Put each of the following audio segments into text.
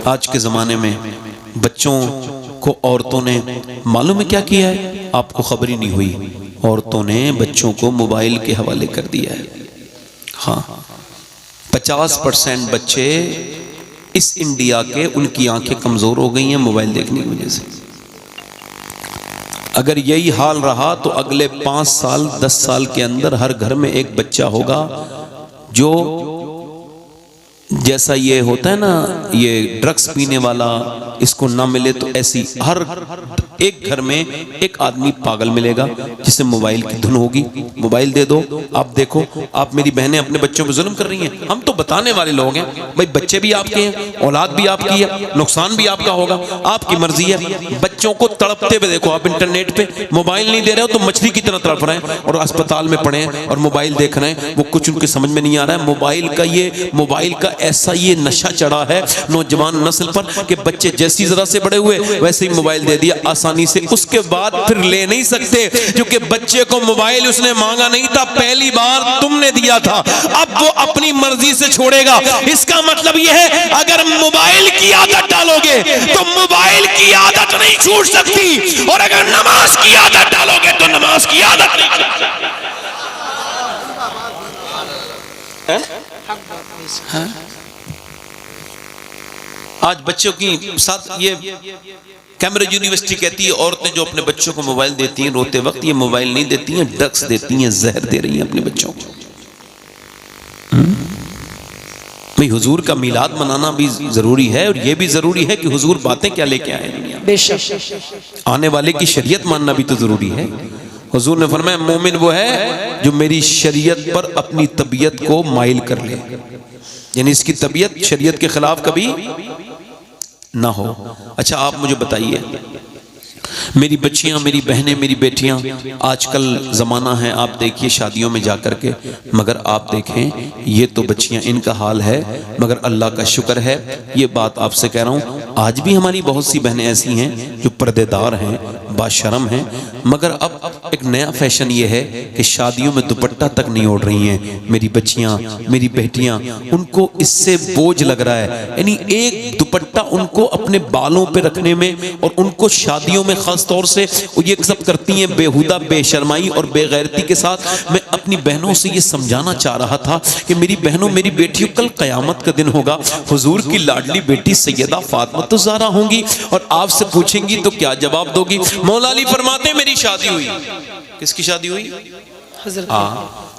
آج کے زمانے میں بچوں کو عورتوں نے معلوم ہے کیا کیا ہے؟ آپ کو خبر ہی نہیں ہوئی، عورتوں نے بچوں کو موبائل کے حوالے کر دیا ہے۔ ہاں 50% بچے اس انڈیا کے ان کی آنکھیں کمزور ہو گئی ہیں موبائل دیکھنے کی وجہ سے۔ اگر یہی حال رہا تو اگلے 5 سال 10 سال کے اندر ہر گھر میں ایک بچہ ہوگا جو جیسا یہ ہوتا ہے نا، یہ ڈرگس پینے والا، اس کو نہ ملے تو ایسی ہر ایک گھر میں ایک آدمی پاگل ملے گا جسے موبائل کی دھن ہوگی۔ موبائل دے دو، آپ دیکھو۔ آپ میری بہنیں اپنے بچوں پہ ظلم کر رہی ہیں، ہم تو بتانے والے لوگ ہیں بھائی، بچے بھی آپ کے ہیں، اولاد بھی آپ کی ہے، نقصان بھی آپ کا ہوگا، آپ کی مرضی ہے۔ بچوں کو تڑپتے ہوئے دیکھو آپ انٹرنیٹ پہ، موبائل نہیں دے رہے ہو تو مچھلی کی طرح تڑپ رہے ہیں اور اسپتال میں پڑے ہیں اور موبائل دیکھ رہے ہیں، وہ کچھ ان کے سمجھ میں نہیں آ رہا ہے۔ موبائل کا ایسا یہ نشہ چڑھا ہے نوجوان نسل پر کہ بچے جیسی ذرا سے بڑے ہوئے ویسے ہی موبائل دے دیا آسانی سے، اس کے بعد پھر لے نہیں سکتے کیونکہ بچے کو موبائل اس نے مانگا نہیں تھا، پہلی بار تم نے دیا تھا، اب وہ اپنی مرضی سے چھوڑے گا۔ اس کا مطلب یہ ہے اگر موبائل کی عادت ڈالو گے تو موبائل کی عادت نہیں چھوٹ سکتی، اور اگر نماز کی عادت ڈالو گے تو نماز کی عادت نہیں چھوٹ سکتی۔ آج بچوں کی ساتھ یہ کیمبرج یونیورسٹی کہتی ہے عورتیں جو اپنے بچوں کو موبائل دیتی ہیں روتے وقت، یہ موبائل نہیں دیتی ہیں، ڈرگس دیتی ہیں، زہر دے رہی ہیں اپنے بچوں کو۔ بھئی حضور کا میلاد منانا بھی ضروری ہے، اور یہ بھی ضروری ہے کہ حضور باتیں کیا لے کے آئے دنیا میں، بے شک آنے والے کی شریعت ماننا بھی تو ضروری ہے۔ حضور نے فرمایا مومن وہ ہے جو میری شریعت پر اپنی طبیعت کو مائل کر لے، یعنی اس کی طبیعت شریعت کے خلاف کبھی نہ ہو۔ اچھا آپ مجھے بتائیے، میری بچیاں، میری بہنیں، میری بیٹیاں، آج کل زمانہ ہے آپ دیکھیے شادیوں میں جا کر کے، مگر آپ دیکھیں یہ تو بچیاں ان کا حال ہے، مگر اللہ کا شکر ہے، یہ بات آپ سے کہہ رہا ہوں، آج بھی ہماری بہت سی بہنیں ایسی ہیں جو پردے دار ہیں، باشرم ہیں، مگر اب ایک نیا فیشن یہ ہے کہ شادیوں میں دوپٹہ تک نہیں اوڑھ رہی ہیں میری بچیاں، میری بیٹیاں، ان کو اس سے بوجھ لگ رہا ہے، یعنی ایک دوپٹہ ان کو اپنے بالوں پہ رکھنے میں، اور ان کو شادیوں میں خاص طور سے یہ سب کرتی ہیں بےہودہ بے شرمائی اور بے غیرتی کے ساتھ۔ میں اپنی بہنوں سے یہ سمجھانا چاہ رہا تھا کہ میری بہنوں، میری بیٹیوں، کل قیامت کا دن ہوگا، حضور کی لاڈلی بیٹی سیدہ فاطمہ الزہرا ہوں گی، اور آپ سے پوچھیں گی تو کیا جواب دو گی؟ مولا علی فرماتے ہیں میری شادی ہوئی۔ کس کی شادی ہوئی؟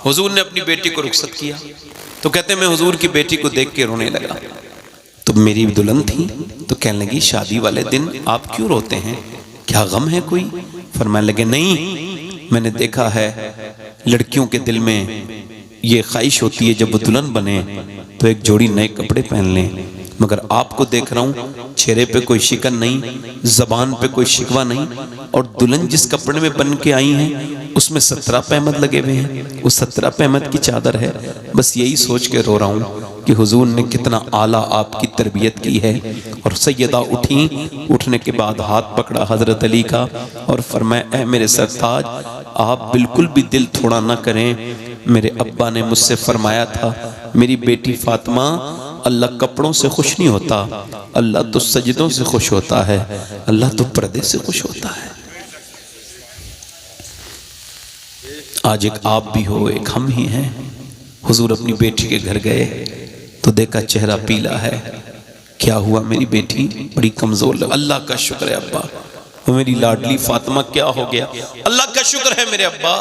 حضور نے اپنی بیٹی کو رخصت کیا تو کہتے ہیں میں حضور کی بیٹی کو دیکھ کے رونے لگا، تو میری دلہن تھی تو کہنے لگی شادی والے دن آپ کیوں روتے ہیں، کیا غم ہے کوئی؟ فرمانے لگے نہیں، میں نے دیکھا ہے لڑکیوں کے دل میں یہ خواہش ہوتی ہے جب وہ دلہن بنے تو ایک جوڑی نئے کپڑے پہن لیں، مگر آپ کو دیکھ رہا ہوں چہرے پہ کوئی شکن نہیں، زبان پہ کوئی شکوہ نہیں، اور دلہن جس کپڑے میں بن کے آئی ہیں اس میں 17 پہمت لگے ہوئے ہیں، وہ 17 پہمت کی چادر ہے۔ بس یہی سوچ کے رو رہا ہوں کہ حضور نے کتنا اعلیٰ آپ کی تربیت کی ہے۔ اور سیدہ اٹھیں، اٹھنے کے بعد ہاتھ پکڑا حضرت علی کا اور فرمایا اے میرے سرتاج، آپ بالکل بھی دل تھوڑا نہ کریں، میرے ابا نے مجھ سے فرمایا تھا میری بیٹی فاطمہ، اللہ کپڑوں سے خوش نہیں ہوتا، اللہ تو سجدوں سے خوش ہوتا ہے، اللہ تو پردے سے خوش ہوتا ہے۔ آج ایک آپ بھی ہو، ایک ہم ہی ہیں۔ حضور اپنی بیٹی کے گھر گئے تو دیکھا چہرہ پیلا ہے، کیا ہوا میری بیٹی؟ بڑی کمزور لگ، اللہ کا شکر ہے ابا، وہ میری لاڈلی فاطمہ کیا ہو گیا؟ اللہ کا شکر ہے میرے ابا،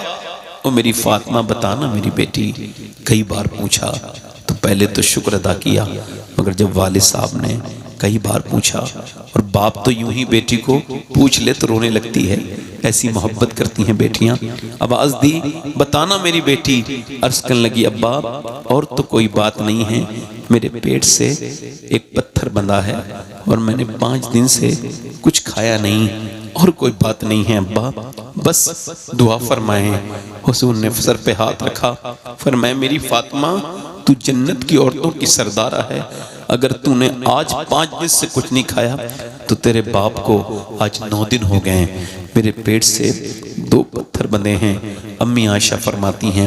وہ میری فاطمہ بتانا میری بیٹی۔ کئی بار پوچھا تو پہلے تو شکر ادا کیا، مگر جب والد صاحب نے کئی بار پوچھا، اور باپ تو یوں ہی بیٹی کو پوچھ لے تو رونے لگتی ہے، ایسی محبت کرتی ہیں بیٹیاں۔ آواز دی بتانا میری بیٹی، عرض کرنے لگی ابا اور تو کوئی بات نہیں ہے، میرے پیٹ سے ایک پتھر بندھا ہے اور میں نے 5 دن سے کچھ کھایا نہیں، اور کوئی بات نہیں ہے ابا، بس دعا فرمائیں۔ حضور نے سر پہ ہاتھ رکھا، فرمایا میری فاطمہ تو جنت کی عورتوں کی سردارہ ہے، اگر تو نے آج 5 دن سے کچھ نہیں کھایا تو تیرے باپ کو آج 9 دن ہو گئے ہیں، میرے پیٹ سے 2 پتھر بندھے ہیں۔ امی عائشہ فرماتی ہیں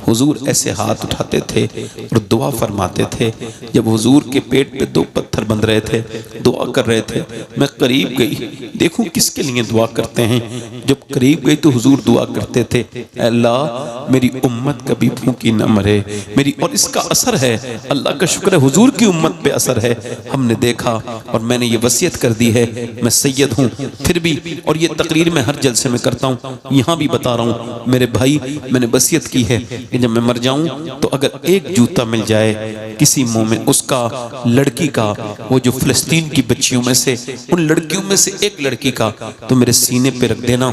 حضور ایسے ہاتھ اٹھاتے تھے اور دعا فرماتے تھے، جب حضور کے پیٹ پہ 2 پتھر بندھ رہے تھے، دعا کر رہے تھے۔ میں قریب گئی، دیکھوں کس کے لیے دعا کرتے ہیں۔ جب قریب گئی تو حضور دعا کرتے تھے، اے اللہ میری امت کبھی بھوکی نہ مرے میری، اور اس کا اثر ہے، اللہ کا شکر ہے حضور کی امت پہ اثر ہے۔ ہم نے دیکھا اور میں نے یہ وصیت کر دی ہے، میں سید ہوں پھر بھی، اور یہ تقریر میں ہر جلسے میں کرتا ہوں، یہاں بھی بتا رہا ہوں میرے بھائی، میں نے وصیت کی ہے کہ جب میں مر جاؤں تو اگر ایک جوتا مل جائے کسی مومن، اس کا لڑکی کا، وہ جو فلسطین کی بچیوں میں سے ان لڑکیوں میں سے ایک لڑکی کا، تو میرے سینے پہ رکھ دینا۔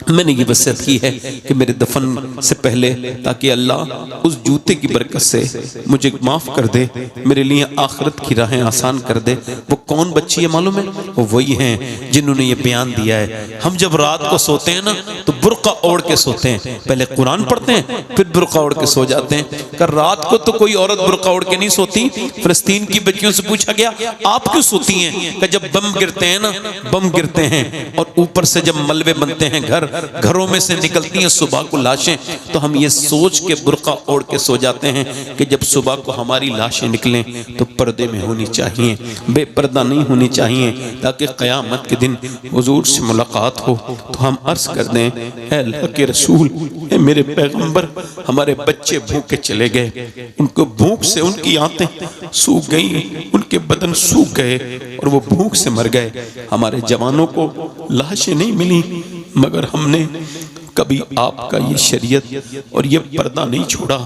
میں نے یہ وصیت کی ہے کہ میرے دفن سے پہلے، تاکہ اللہ اس جوتے کی برکت سے مجھے معاف کر دے، میرے لیے آخرت کی راہیں آسان کر دے۔ وہ کون بچی ہے معلوم ہے؟ وہ وہی ہیں جنہوں نے یہ بیان دیا ہے، ہم جب رات کو سوتے ہیں نا تو برقع اوڑھ کے سوتے ہیں، پہلے قرآن پڑھتے ہیں پھر برقع اوڑھ کے سو جاتے ہیں۔ کہ رات کو تو کوئی عورت برقع اوڑھ کے نہیں سوتی۔ فلسطین کی بچیوں سے پوچھا گیا آپ کیوں سوتی ہیں؟ کہ جب بم گرتے ہیں نا، بم گرتے ہیں اور اوپر سے جب ملبے بنتے ہیں، گھروں میں سے نکلتی ہیں صبح کو لاشیں، تو ہم یہ سوچ کے برقع اوڑھ کے سو جاتے ہیں کہ جب صبح کو ہماری لاشیں نکلیں تو پردے میں ہونی چاہیے، بے پردہ نہیں ہونی چاہیے، تاکہ قیامت کے دن حضور سے ملاقات ہو تو ہم عرض کر دیں اے اللہ کے رسول، اے میرے پیغمبر، ہمارے بچے بھوکے چلے گئے، ان کو بھوک سے ان کی آنتیں سوکھ گئیں، ان کے بدن سوکھ گئے اور وہ بھوک سے مر گئے۔ ہمارے جوانوں کو لاشیں نہیں ملی، مگر ہم نے کبھی آپ کا یہ شریعت اور یہ پردہ نہیں چھوڑا۔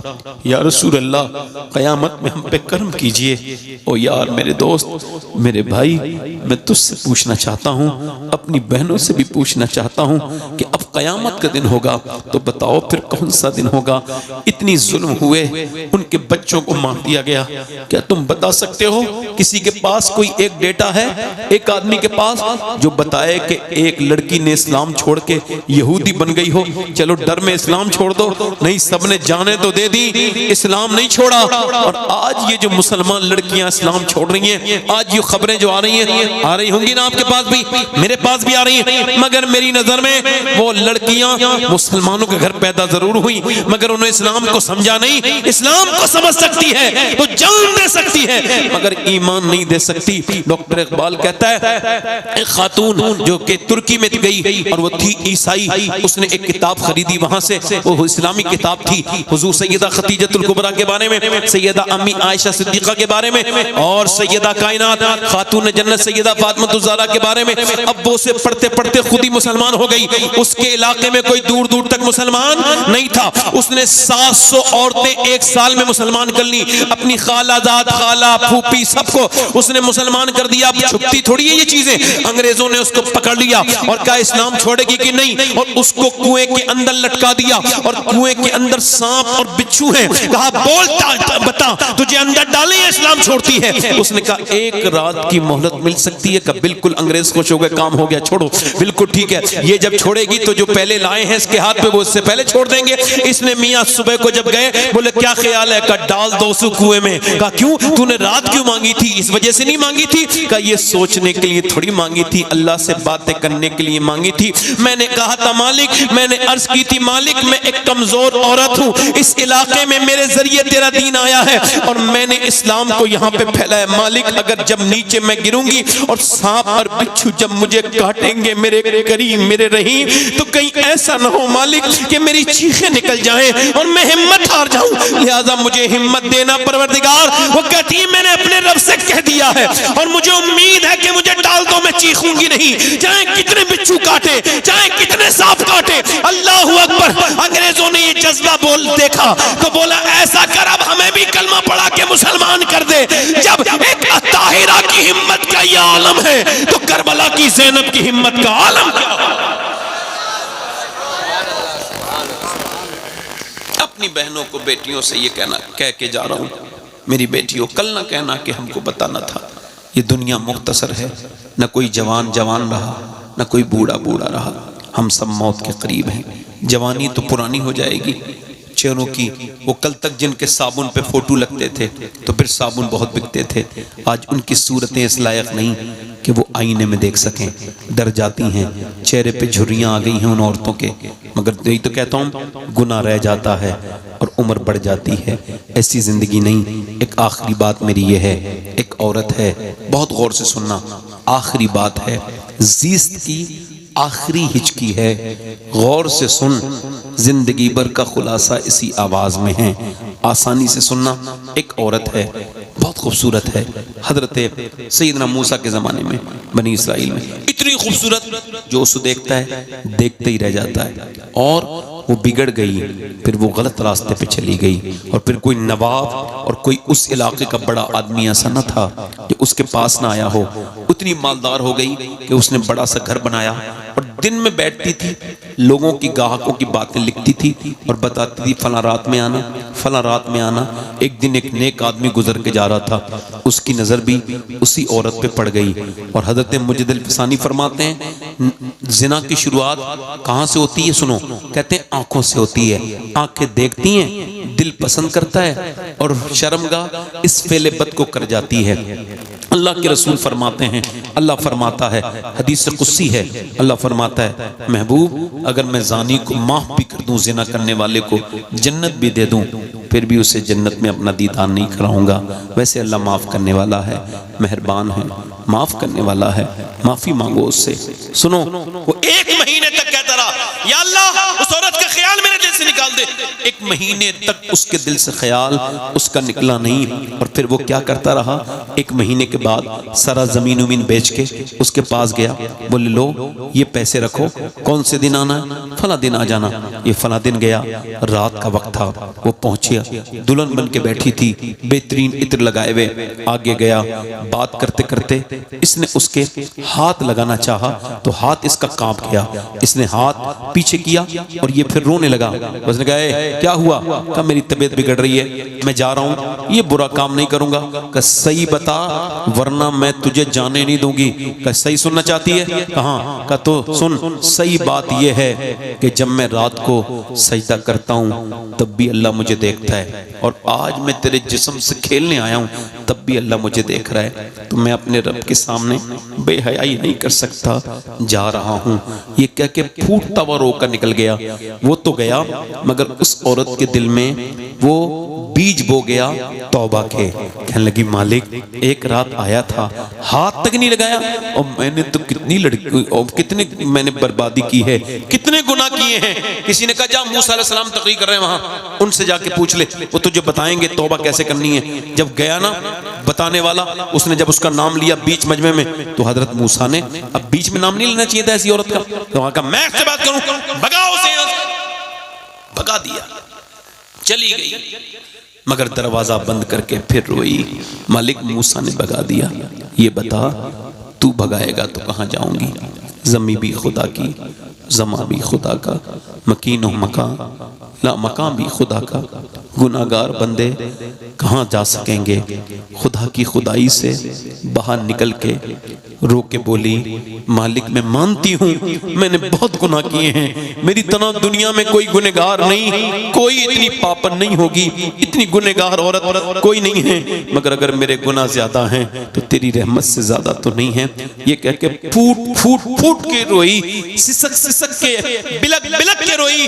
یا رسول اللہ قیامت میں ہم پہ کرم کیجئے۔ او یار میرے دوست، میرے بھائی، میں تجھ سے پوچھنا چاہتا ہوں، اپنی بہنوں سے بھی پوچھنا چاہتا ہوں کہ اب قیامت کا دن ہوگا تو بتاؤ پھر کون سا دن ہوگا؟ اتنی ظلم ہوئے، ان کے بچوں کو مار دیا گیا۔ کیا تم بتا سکتے ہو کسی کے پاس کوئی ایک ڈیٹا ہے، ایک آدمی کے پاس جو بتائے کہ ایک لڑکی نے اسلام چھوڑ کے یہودی بن گئی ہو؟ چلو ڈر میں اسلام چھوڑ دو، نہیں سب نے جانیں تو دے دی، اسلام نہیں چھوڑا۔ اور آج یہ جو مسلمان لڑکیاں اسلام چھوڑ رہی ہیں، آج یہ خبریں جو آ رہی ہیں، آ رہی ہوں گی نا آپ کے پاس بھی، میرے پاس بھی آ رہی ہیں، مگر میری نظر میں وہ لڑکیاں مسلمانوں کے گھر پیدا ضرور ہوئی، مگر انہیں اسلام کو سمجھا نہیں۔ اسلام کو سمجھ سکتی ہے تو جان دے سکتی ہے، مگر ایمان نہیں دے سکتی۔ ڈاکٹر اقبال کہتا ہے ایک خاتون جو کہ ترکی میں گئی اور وہ تھی عیسائی، اس نے ایک کتاب خریدی وہاں سے، وہ اسلامی کتاب تھی، حضور سیدہ خدیجۃ الکبریٰ کے بارے میں، سیدہ امی عائشہ صدیقہ کے بارے میں، اور سیدہ کائنات خاتون جنت سیدہ فاطمہ الزہرا کے بارے میں۔ اب وہ اسے پڑھتے پڑھتے خود ہی مسلمان ہو گئی۔ اس کے علاقے میں کوئی دور دور تک مسلمان نہیں تھا، اس نے 700 عورتیں ایک سال میں مسلمان کر لی، اپنی خالہ زاد، خالہ، پھوپھی، سب کو اس نے مسلمان کر دیا۔ اب چھپتی تھوڑی ہے یہ چیزیں، انگریزوں نے اس کو پکڑ لیا اور کہا اسلام چھوڑے گی کہ نہیں، اور اس کو کنویں کے اندر لٹکا دیا، اور کنویں کے اندر سانپ اور بچھو ہیں، کہا بولتا بتا تجھے اندر ڈالیں یا اسلام چھوڑتی ہے؟ اس نے کہا ایک رات کی مہلت مل سکتی ہے؟ کہ بالکل، انگریز خوش ہو گئے، کام ہو گیا، چھوڑو، بالکل ٹھیک ہے، یہ جب چھوڑے گی تو جو پہلے لائے ہیں اس کے ہاتھ پہ وہ اس سے پہلے چھوڑ دیں گے۔ اس نے میاں صبح کو جب گئے، بولے کیا خیال ہے؟ کہا ڈال دو اسے کنویں میں۔ کہا کیوں؟ تو نے رات کیوں مانگی تھی؟ اس وجہ سے نہیں مانگی تھی؟ کہا یہ سوچنے کے لیے تھوڑی مانگی تھی، اللہ سے باتیں کرنے کے لیے مانگی تھی۔ میں نے کہا تھا مالک، میں نے عرض کی تھی مالک میں ایک کمزور عورت ہوں، اس علاقے میں میرے ذریعے تیرا دین آیا ہے اور میں نے اسلام کو یہاں پہ پھیلایا، مالک اگر جب نیچے میں گروں گی اور سانپ اور بچھو جب مجھے کاٹیں گے میرے کریم میرے رحیم، تو کہیں ایسا نہ ہو مالک کہ میری چیخیں نکل جائیں اور میں ہمت ہار جاؤں، لہذا مجھے ہمت دینا پروردگار۔ وہ کہتی ہے میں نے اپنے رب سے کہہ دیا ہے اور مجھے امید ہے کہ مجھے ڈال دو، میں چیخوں گی نہیں، چاہے کتنے بچھو کاٹے، چاہے کتنے سانپ کاٹے۔ اللہ اکبر۔ انگریزوں نے یہ جذبہ بول دیکھا تو بولا ایسا کر اب ہمیں بھی کلمہ پڑھا کے مسلمان کر دے۔ جب ایک طاہرہ کی ہمت کا یہ عالم ہے تو کربلا کی زینب کی ہمت کا عالم کیا ہو؟ اپنی بہنوں کو، بیٹیوں سے یہ کہہ کے جا رہا ہوں، میری بیٹیوں کل نہ کہنا کہ ہم کو پتہ نہ تھا، یہ دنیا مختصر ہے، نہ کوئی جوان جوان رہا، نہ کوئی بوڑھا بوڑھا رہا، ہم سب موت کے قریب ہیں۔ جوانی تو پرانی ہو جائے گی، چہروں کی، وہ کل تک جن کے صابن پہ فوٹو لگتے تھے تو پھر صابن بہت بکتے تھے، آج ان کی صورتیں اس لائق نہیں کہ وہ آئینے میں دیکھ سکیں، ڈر جاتی ہیں، چہرے پہ جھریاں آ گئی ہیں ان عورتوں کے، مگر یہی تو کہتا ہوں گناہ رہ جاتا ہے اور عمر بڑھ جاتی ہے. ایسی زندگی نہیں. ایک آخری بات میری یہ ہے, ایک عورت ہے, بہت غور سے سننا, آخری بات ہے, زیست کی آخری ہچکی ہے, غور سے سن, زندگی بھر کا خلاصہ اسی آواز میں ہے, آسانی سے سننا. ایک عورت ہے, بہت خوبصورت ہے, حضرت سیدنا موسیٰ کے زمانے میں بنی اسرائیل میں, اتنی خوبصورت جو اسے دیکھتا ہے دیکھتے ہی رہ جاتا ہے. اور وہ بگڑ گئی, پھر وہ غلط راستے پہ چلی گئی, اور پھر کوئی نواب اور کوئی اس علاقے کا بڑا آدمی ایسا نہ تھا کہ اس کے پاس نہ آیا ہو. اتنی مالدار ہو گئی کہ اس نے بڑا سا گھر بنایا, اور دن میں بیٹھتی تھی, لوگوں کی گاہکوں کی باتیں لکھتی تھی اور بتاتی تھی فلاں رات میں آنا, فلاں رات میں آنا. ایک دن ایک نیک آدمی گزر کے جا رہا تھا, اس کی نظر بھی اسی عورت پہ پڑ گئی. اور حضرت مجد الفسانی فرماتے ہیں زنا کی شروعات کہاں سے ہوتی ہے؟ سنو, کہتے ہیں آنکھوں سے ہوتی ہے. آنکھیں دیکھتی ہیں, دل پسند کرتا ہے, اور شرمگاہ اس فعل بد کو کر جاتی ہے. اللہ کے رسول فرماتے ہیں, اللہ فرماتا ہے, حدیث قدسی ہے, اللہ فرماتا ہے محبوب اگر میں زانی کو معاف بھی کر دوں, زنا کرنے والے کو جنت بھی دے دوں, پھر بھی اسے جنت میں اپنا دیدار نہیں کراؤں گا. ویسے اللہ معاف کرنے والا ہے, مہربان ہے, معاف کرنے والا ہے, معافی مانگو اس سے. سنو, وہ ایک مہینے تک کہتا رہا یا اللہ اس عورت کا خیال میرے دل سے نکال دے. ایک مہینے تک اس کے دل سے خیال اس کا نکلا نہیں. اور پھر وہ کیا کرتا رہا, ایک مہینے کے بعد سارا زمین ومین بیچ کے اس کے پاس گیا, بولے لو یہ پیسے رکھو, کون سے دن آنا ہے؟ فلاں دن آ جانا. یہ فلاں دن گیا, رات کا وقت تھا, وہ پہنچیا, دلہن بن کے بیٹھی تھی, بہترین عطر لگائے ہوئے, آگے گیا, بات کرتے کرتے اس نے اس کے ہاتھ لگانا چاہا تو ہاتھ اس کا کانپ گیا. اس نے ہاتھ پیچھے کیا اور یہ پھر رونے لگا. اس نے کہا اے کیا ہوا؟ کہا میری طبیعت بگڑ رہی ہے, میں جا رہا ہوں, یہ برا کام نہیں کروں گا. کہ صحیح بتا ورنہ میں تجھے جانے نہیں دوں گی. کہ صحیح سننا چاہتی ہے؟ کہاں؟ کہ تو سن, صحیح بات یہ ہے کہ جب میں رات کو سجدہ کرتا ہوں تب بھی اللہ مجھے دیکھتا ہے, اور آج میں تیرے جسم سے کھیلنے آیا ہوں تب بھی اللہ مجھے دیکھ رہا ہے, تو میں اپنے رب کے سامنے بے حیائی نہیں کر سکتا, جا رہا ہوں. یہ کہہ کے پھوٹتا ہوا رو کر نکل گیا. وہ تو گیا مگر اس عورت کے دل میں وہ بیج بو گیا توبہ کے. کہنے لگی مالک ایک رات آیا تھا, ہاتھ تک نہیں لگایا, اور میں نے تو کتنی لڑکی اور کتنے میں نے بربادی کی ہے, کتنے گناہ کیے ہیں. کسی نے کہا جا موسیٰ علیہ السلام تقریر کر رہے ہیں وہاں, ان سے جا کے پوچھ لے, وہ تجھے بتائیں گے توبہ کیسے کرنی ہے. جب گیا نا بتانے والا, اس نے جب اس کا نام لیا بیچ مجمع میں, تو حضرت موسیٰ نے, اب بیچ میں نام نہیں لینا چاہیے تھا ایسی عورت کا, تو وہاں کہا میں اس سے بات کروں, بھگاؤ اسے, بھگا دیا, چلی گئی. مگر دروازہ بند کر کے پھر روئی. مالک موسیٰ نے بھگا دیا, یہ بتا تو بھگائے گا تو کہاں جاؤں گی؟ زمین بھی خدا کی, زماں بھی خدا کا, مکین و مکان لا مکان بھی خدا کا. گناہگار بندے کہاں جا سکیں گے؟ خدا کی خدائی سے باہر نکل کے رو کے بولی مالک میں مانتی ہوں میں نے بہت گناہ کیے ہیں, میری طرح دنیا میں کوئی گنہگار نہیں, کوئی اتنی پاپن نہیں ہوگی, اتنی گنہگار عورت کوئی نہیں ہے, مگر اگر میرے گناہ زیادہ ہیں تو تیری رحمت سے زیادہ تو نہیں ہے. یہ کہہ کے پھوٹ پھوٹ پھوٹ کے روئی, سسک سسک کے, بلک بلک کے روئی.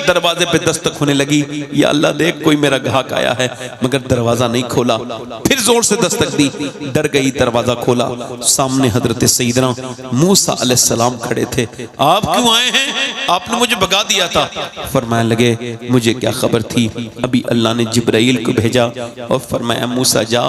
دروازے پہ دستک ہونے لگی, یا اللہ دیکھ کوئی میرا گاہک آیا ہے, مگر دروازہ نہیں کھولا. پھر زور سے دستک دی, ڈر گئی, دروازہ کھولا, سامنے حضرت سیدنا موسیٰ علیہ السلام کھڑے تھے. آپ کیوں آئے ہیں؟ آپ نے مجھے بھگا دیا تھا. فرمانے لگے مجھے کیا خبر تھی, ابھی اللہ نے جبرائیل کو بھیجا اور فرمایا موسیٰ جا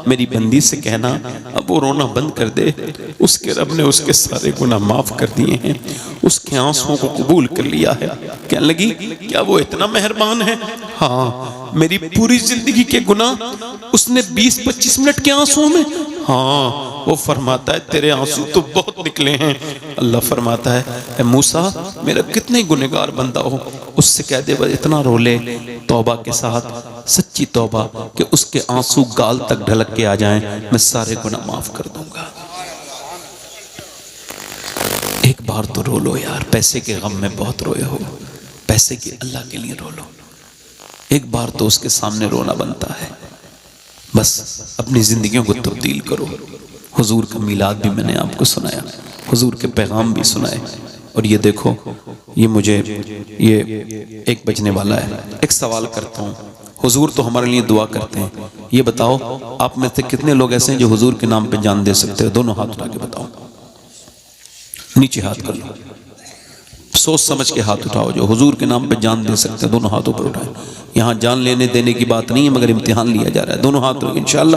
میری بندی سے کہنا اب وہ رونا بند کر دے, اس کے رب نے اس کے سارے گناہ معاف کر دیے ہیں, اس کے آنسوں کو قبول کر لیا ہے. کہنے لگی کیا وہ اتنا مہربان ہے؟ ہاں, میری پوری زندگی کے گناہ اس نے 20-25 منٹ کے آنسوں میں. ہاں, وہ فرماتا ہے تیرے آنسو تو بہت نکلے ہیں. اللہ فرماتا ہے اے موسیٰ میرا کتنے گنہگار بندہ ہو, اس سے کہہ دے وہ اتنا رو لے توبہ کے ساتھ, سچی توبہ کہ اس کے آنسو گال تک ڈھلک کے آ جائیں, میں سارے گناہ معاف کر دوں گا. ایک بار تو رو لو یار, پیسے کے غم میں بہت روئے ہو, پیسے کے اللہ کے لیے رو لو, ایک بار تو اس کے سامنے رونا بنتا ہے. بس اپنی زندگیوں کو تبدیل کرو. حضور کا میلاد بھی میں نے آپ کو سنایا, حضور کے پیغام بھی سنائے, اور یہ دیکھو یہ مجھے یہ 1 بجنے والا ہے، ایک سوال کرتا ہوں، حضور تو ہمارے لیے دعا کرتے ہیں، یہ بتاؤ آپ میں سے کتنے لوگ ایسے ہیں جو حضور کے نام پہ جان دے سکتے ہیں؟ دونوں ہاتھ اٹھا کے بتاؤ، نیچے ہاتھ کر لو، سوچ سمجھ کے ہاتھ اٹھاؤ، جو حضور کے نام پہ جان دے سکتے ہیں دونوں ہاتھوں پر اٹھائیں۔ یہاں جان لینے دینے کی بات نہیں ہے، مگر امتحان لیا جا رہا ہے، دونوں ہاتھ انشاءاللہ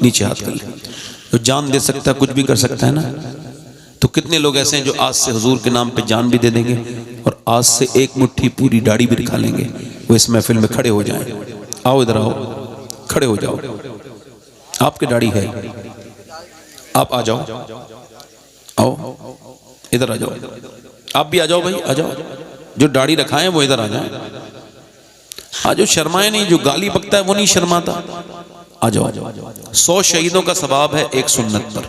نیچے ہاتھ کر لیں۔ تو جان دے سکتا ہے، کچھ بھی کر سکتا ہے نا، تو کتنے لوگ ایسے ہیں جو آج سے حضور کے نام پہ جان بھی دے دیں گے اور آج سے 1 مٹھی پوری داڑھی بھی دکھا لیں گے؟ وہ اس محفل میں کھڑے ہو جائیں، آؤ ادھر آؤ، کھڑے ہو جاؤ، آپ کے داڑھی ہے، آپ آ جاؤ، آؤ ادھر آ جاؤ، آپ بھی آ جاؤ بھائی، آ جاؤ، جو داڑھی رکھائیں وہ ادھر آ جائیں، جو شرمائے نہیں، جو گالی بکتا ہے وہ نہیں شرماتا، آ جاؤ۔ 100 شہیدوں کا ثواب ہے 1 سنت پر۔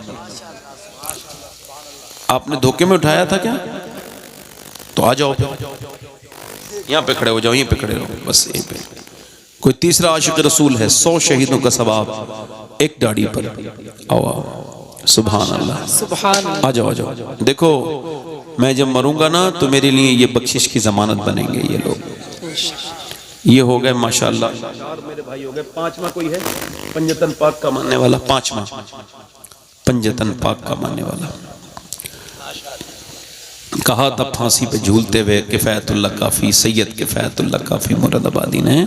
آپ نے دھوکے میں اٹھایا تھا کیا؟ تو آ جاؤ، یہاں پہ کھڑے ہو جاؤ، یہیں پہ کھڑے رہو، بس یہیں پہ۔ کوئی تیسرا عاشق رسول ہے، 100 شہیدوں کا ثواب 1 داڑھی پر، آؤ آؤ، سبحان اللہ، سبحان اللہ، آ جاؤ آ جاؤ۔ دیکھو میں جب مروں گا نا تو میرے لیے یہ بخشش کی ضمانت بنیں گے یہ لوگ۔ یہ ہو گئے ماشاءاللہ 4 میرے بھائی ہو گئے، 5واں کوئی ہے پنجتن پاک کا ماننے والا، 5واں پنجتن پاک کا ماننے والا۔ کہا تھا پھانسی پہ جھولتے ہوئے کفایت اللہ کافی، سید کفایت اللہ کافی مراد آبادی نے،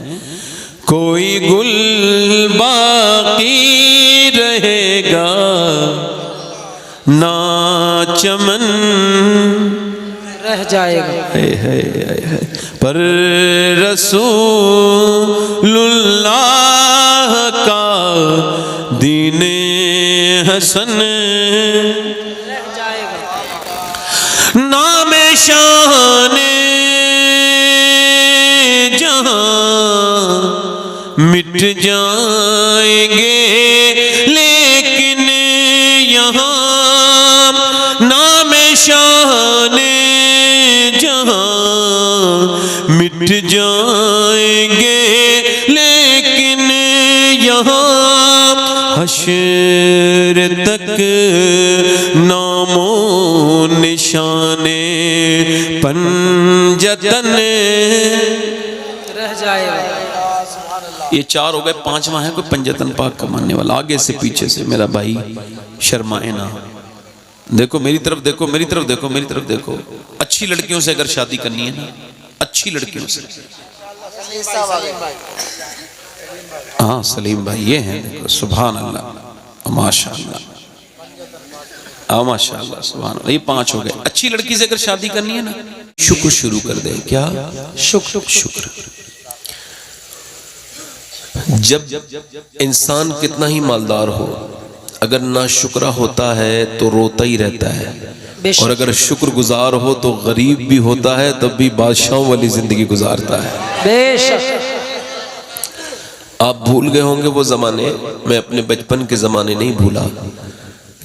کوئی گل باقی رہے گا نہ چمن رہ جائے گا، پر رسول اللہ کا دین حسن رہ جائے گا، نام شان جہاں مٹ جائیں گے، لیکن یہاں نام شان مٹ جائیں گے، لیکن یہاں حشر تک نام و نشان پنجتن رہ جائے گا۔ یہ 4 ہو گئے، 5واں ہے کوئی پنجتن پاک کا ماننے والا، آگے سے پیچھے سے میرا بھائی شرمائے نہ، دیکھو میری طرف دیکھو، میری طرف دیکھو، میری طرف دیکھو، اچھی لڑکیوں سے اگر شادی کرنی ہے نا، اچھی لڑکیوں سے، ہاں سلیم بھائی یہ ہیں، دیکھو سبحان اللہ، ماشاءاللہ، ماشاءاللہ، سبحان اللہ، یہ 5 ہو گئے۔ اچھی لڑکی سے اگر شادی کرنی ہے نا، شکر شروع کر دیں، کیا؟ شکر۔ جب انسان کتنا ہی مالدار ہو، اگر نا شکرہ ہوتا ہے تو روتا ہی رہتا ہے، اور اگر شکر گزار ہو تو غریب بھی ہوتا ہے تب بھی بادشاہوں والی زندگی گزارتا ہے۔ بے شک آپ بھول گئے ہوں گے وہ زمانے، میں اپنے بچپن کے زمانے نہیں بھولا،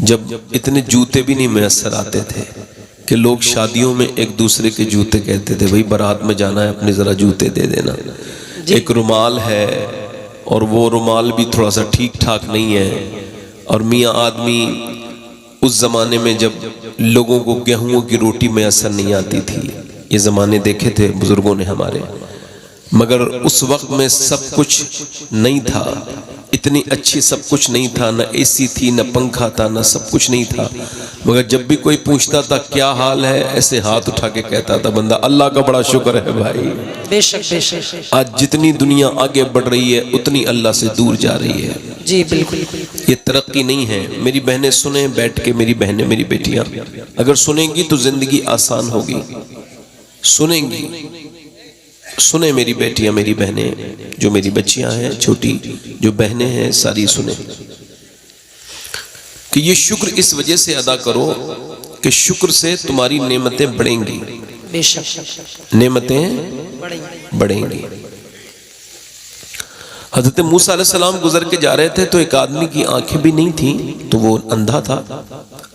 جب اتنے جوتے بھی نہیں میسر آتے تھے کہ لوگ شادیوں میں ایک دوسرے کے جوتے کہتے تھے، بھئی بارات میں جانا ہے اپنے ذرا جوتے دے دینا۔ ایک رومال ہے اور وہ رومال بھی تھوڑا سا ٹھیک ٹھاک نہیں ہے، اور میاں آدمی اس زمانے میں جب لوگوں کو گیہوں کی روٹی میسر نہیں آتی تھی، یہ زمانے دیکھے تھے بزرگوں نے ہمارے، مگر اس وقت میں سب کچھ نہیں تھا، اتنی اچھی سب کچھ نہیں تھا، نہ اے سی تھی، نہ پنکھا تھا، نہ سب کچھ نہیں تھا، مگر جب بھی کوئی پوچھتا تھا کیا حال ہے، ایسے ہاتھ اٹھا کے کہتا تھا بندہ اللہ کا بڑا شکر ہے بھائی۔ بے شک بے شک۔ آج جتنی دنیا آگے بڑھ رہی ہے اتنی اللہ سے دور جا رہی ہے، جی بالکل، یہ ترقی نہیں ہے۔ میری بہنیں سنیں بیٹھ کے، میری بہنیں میری بیٹیاں اگر سنیں گی تو زندگی آسان ہوگی، سنیں گی، سنیں میری بیٹیاں میری بہنیں، جو میری بچیاں ہیں چھوٹی جو بہنیں ہیں ساری سنیں کہ یہ شکر اس وجہ سے ادا کرو کہ شکر سے تمہاری نعمتیں بڑھیں گی، بے شک نعمتیں بڑھیں گی۔ حضرت موسیٰ علیہ السلام گزر کے جا رہے تھے تو ایک آدمی کی آنکھیں بھی نہیں تھیں، تو وہ اندھا تھا،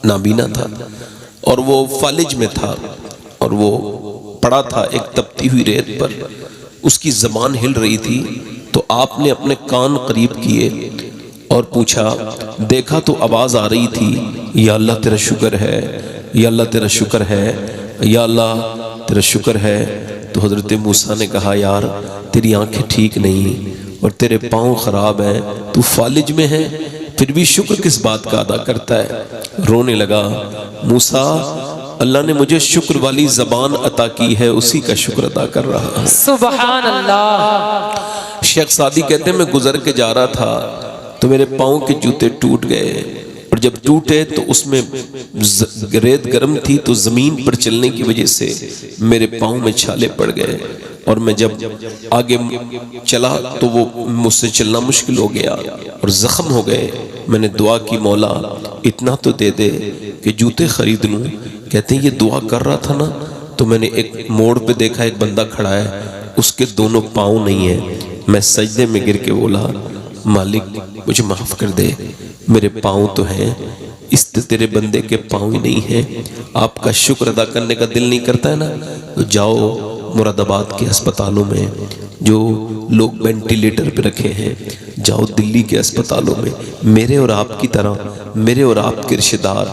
نابینا تھا، اور وہ فالج میں تھا، اور وہ پڑا تھا ایک تپتی ہوئی ریت پر، اس کی زبان ہل رہی تھی، تو آپ نے اپنے کان قریب کیے اور پوچھا، دیکھا تو آواز آ رہی تھی، یا اللہ تیرا شکر ہے، یا اللہ تیرا شکر ہے، یا اللہ تیرا شکر ہے۔ تو حضرت موسیٰ نے کہا یار تیری آنکھیں ٹھیک نہیں اور تیرے پاؤں خراب ہیں، تو فالج میں ہے، پھر بھی شکر کس بات کا ادا کرتا ہے؟ رونے لگا۔ موسیٰ اللہ نے مجھے شکر والی زبان عطا کی ہے، اسی کا شکر ادا کر رہا ہوں۔ سبحان اللہ۔ شیخ سعدی کہتے ہیں میں گزر کے جا رہا تھا تو میرے پاؤں کے جوتے ٹوٹ گئے، اور جب ٹوٹے تو اس میں ریت گرم تھی تو زمین پر چلنے کی وجہ سے میرے پاؤں میں چھالے پڑ گئے، اور میں جب آگے چلا تو وہ مجھ سے چلنا مشکل ہو گیا اور زخم ہو گئے۔ میں نے دعا کی مولا اتنا تو دے دے کہ جوتے خرید لوں۔ کہتے ہیں یہ دعا کر رہا تھا نا تو میں نے ایک موڑ پہ دیکھا ایک بندہ کھڑا ہے، اس کے دونوں پاؤں نہیں ہیں۔ میں سجدے میں گر کے بولا مالک مجھے معاف کر دے، میرے پاؤں تو ہیں، اس تیرے بندے کے پاؤں ہی نہیں ہیں۔ آپ کا شکر ادا کرنے کا دل نہیں کرتا ہے نا، تو جاؤ مراد آباد کے ہسپتالوں میں جو لوگ وینٹیلیٹر پہ رکھے ہیں، جاؤ دلی کے ہسپتالوں میں، میرے اور آپ کی طرح میرے اور آپ کے رشتہ دار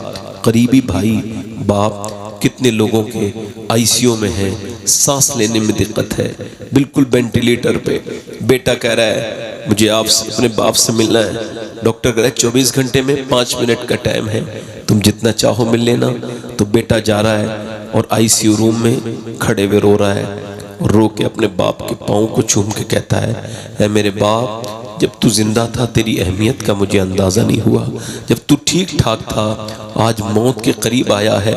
قریبی بھائی باپ کتنے لوگوں کے آئی سی یو میں ہیں، سانس لینے میں دقت ہے، بالکل وینٹیلیٹر پہ۔ بیٹا کہہ رہا ہے مجھے آپ سے اپنے باپ سے ملنا ہے، ڈاکٹر کہہ رہا ہے 24 گھنٹے میں 5 منٹ کا ٹائم ہے، تم جتنا چاہو مل لینا۔ تو بیٹا جا رہا ہے اور آئی سی یو روم میں کھڑے ہوئے رو رہا ہے، اور رو کے اپنے باپ کے پاؤں کو چوم کے کہتا ہے اے میرے باپ جب تو زندہ تھا تیری اہمیت کا مجھے اندازہ نہیں ہوا، جب تو ٹھیک ٹھاک تھا آج موت کے قریب آیا ہے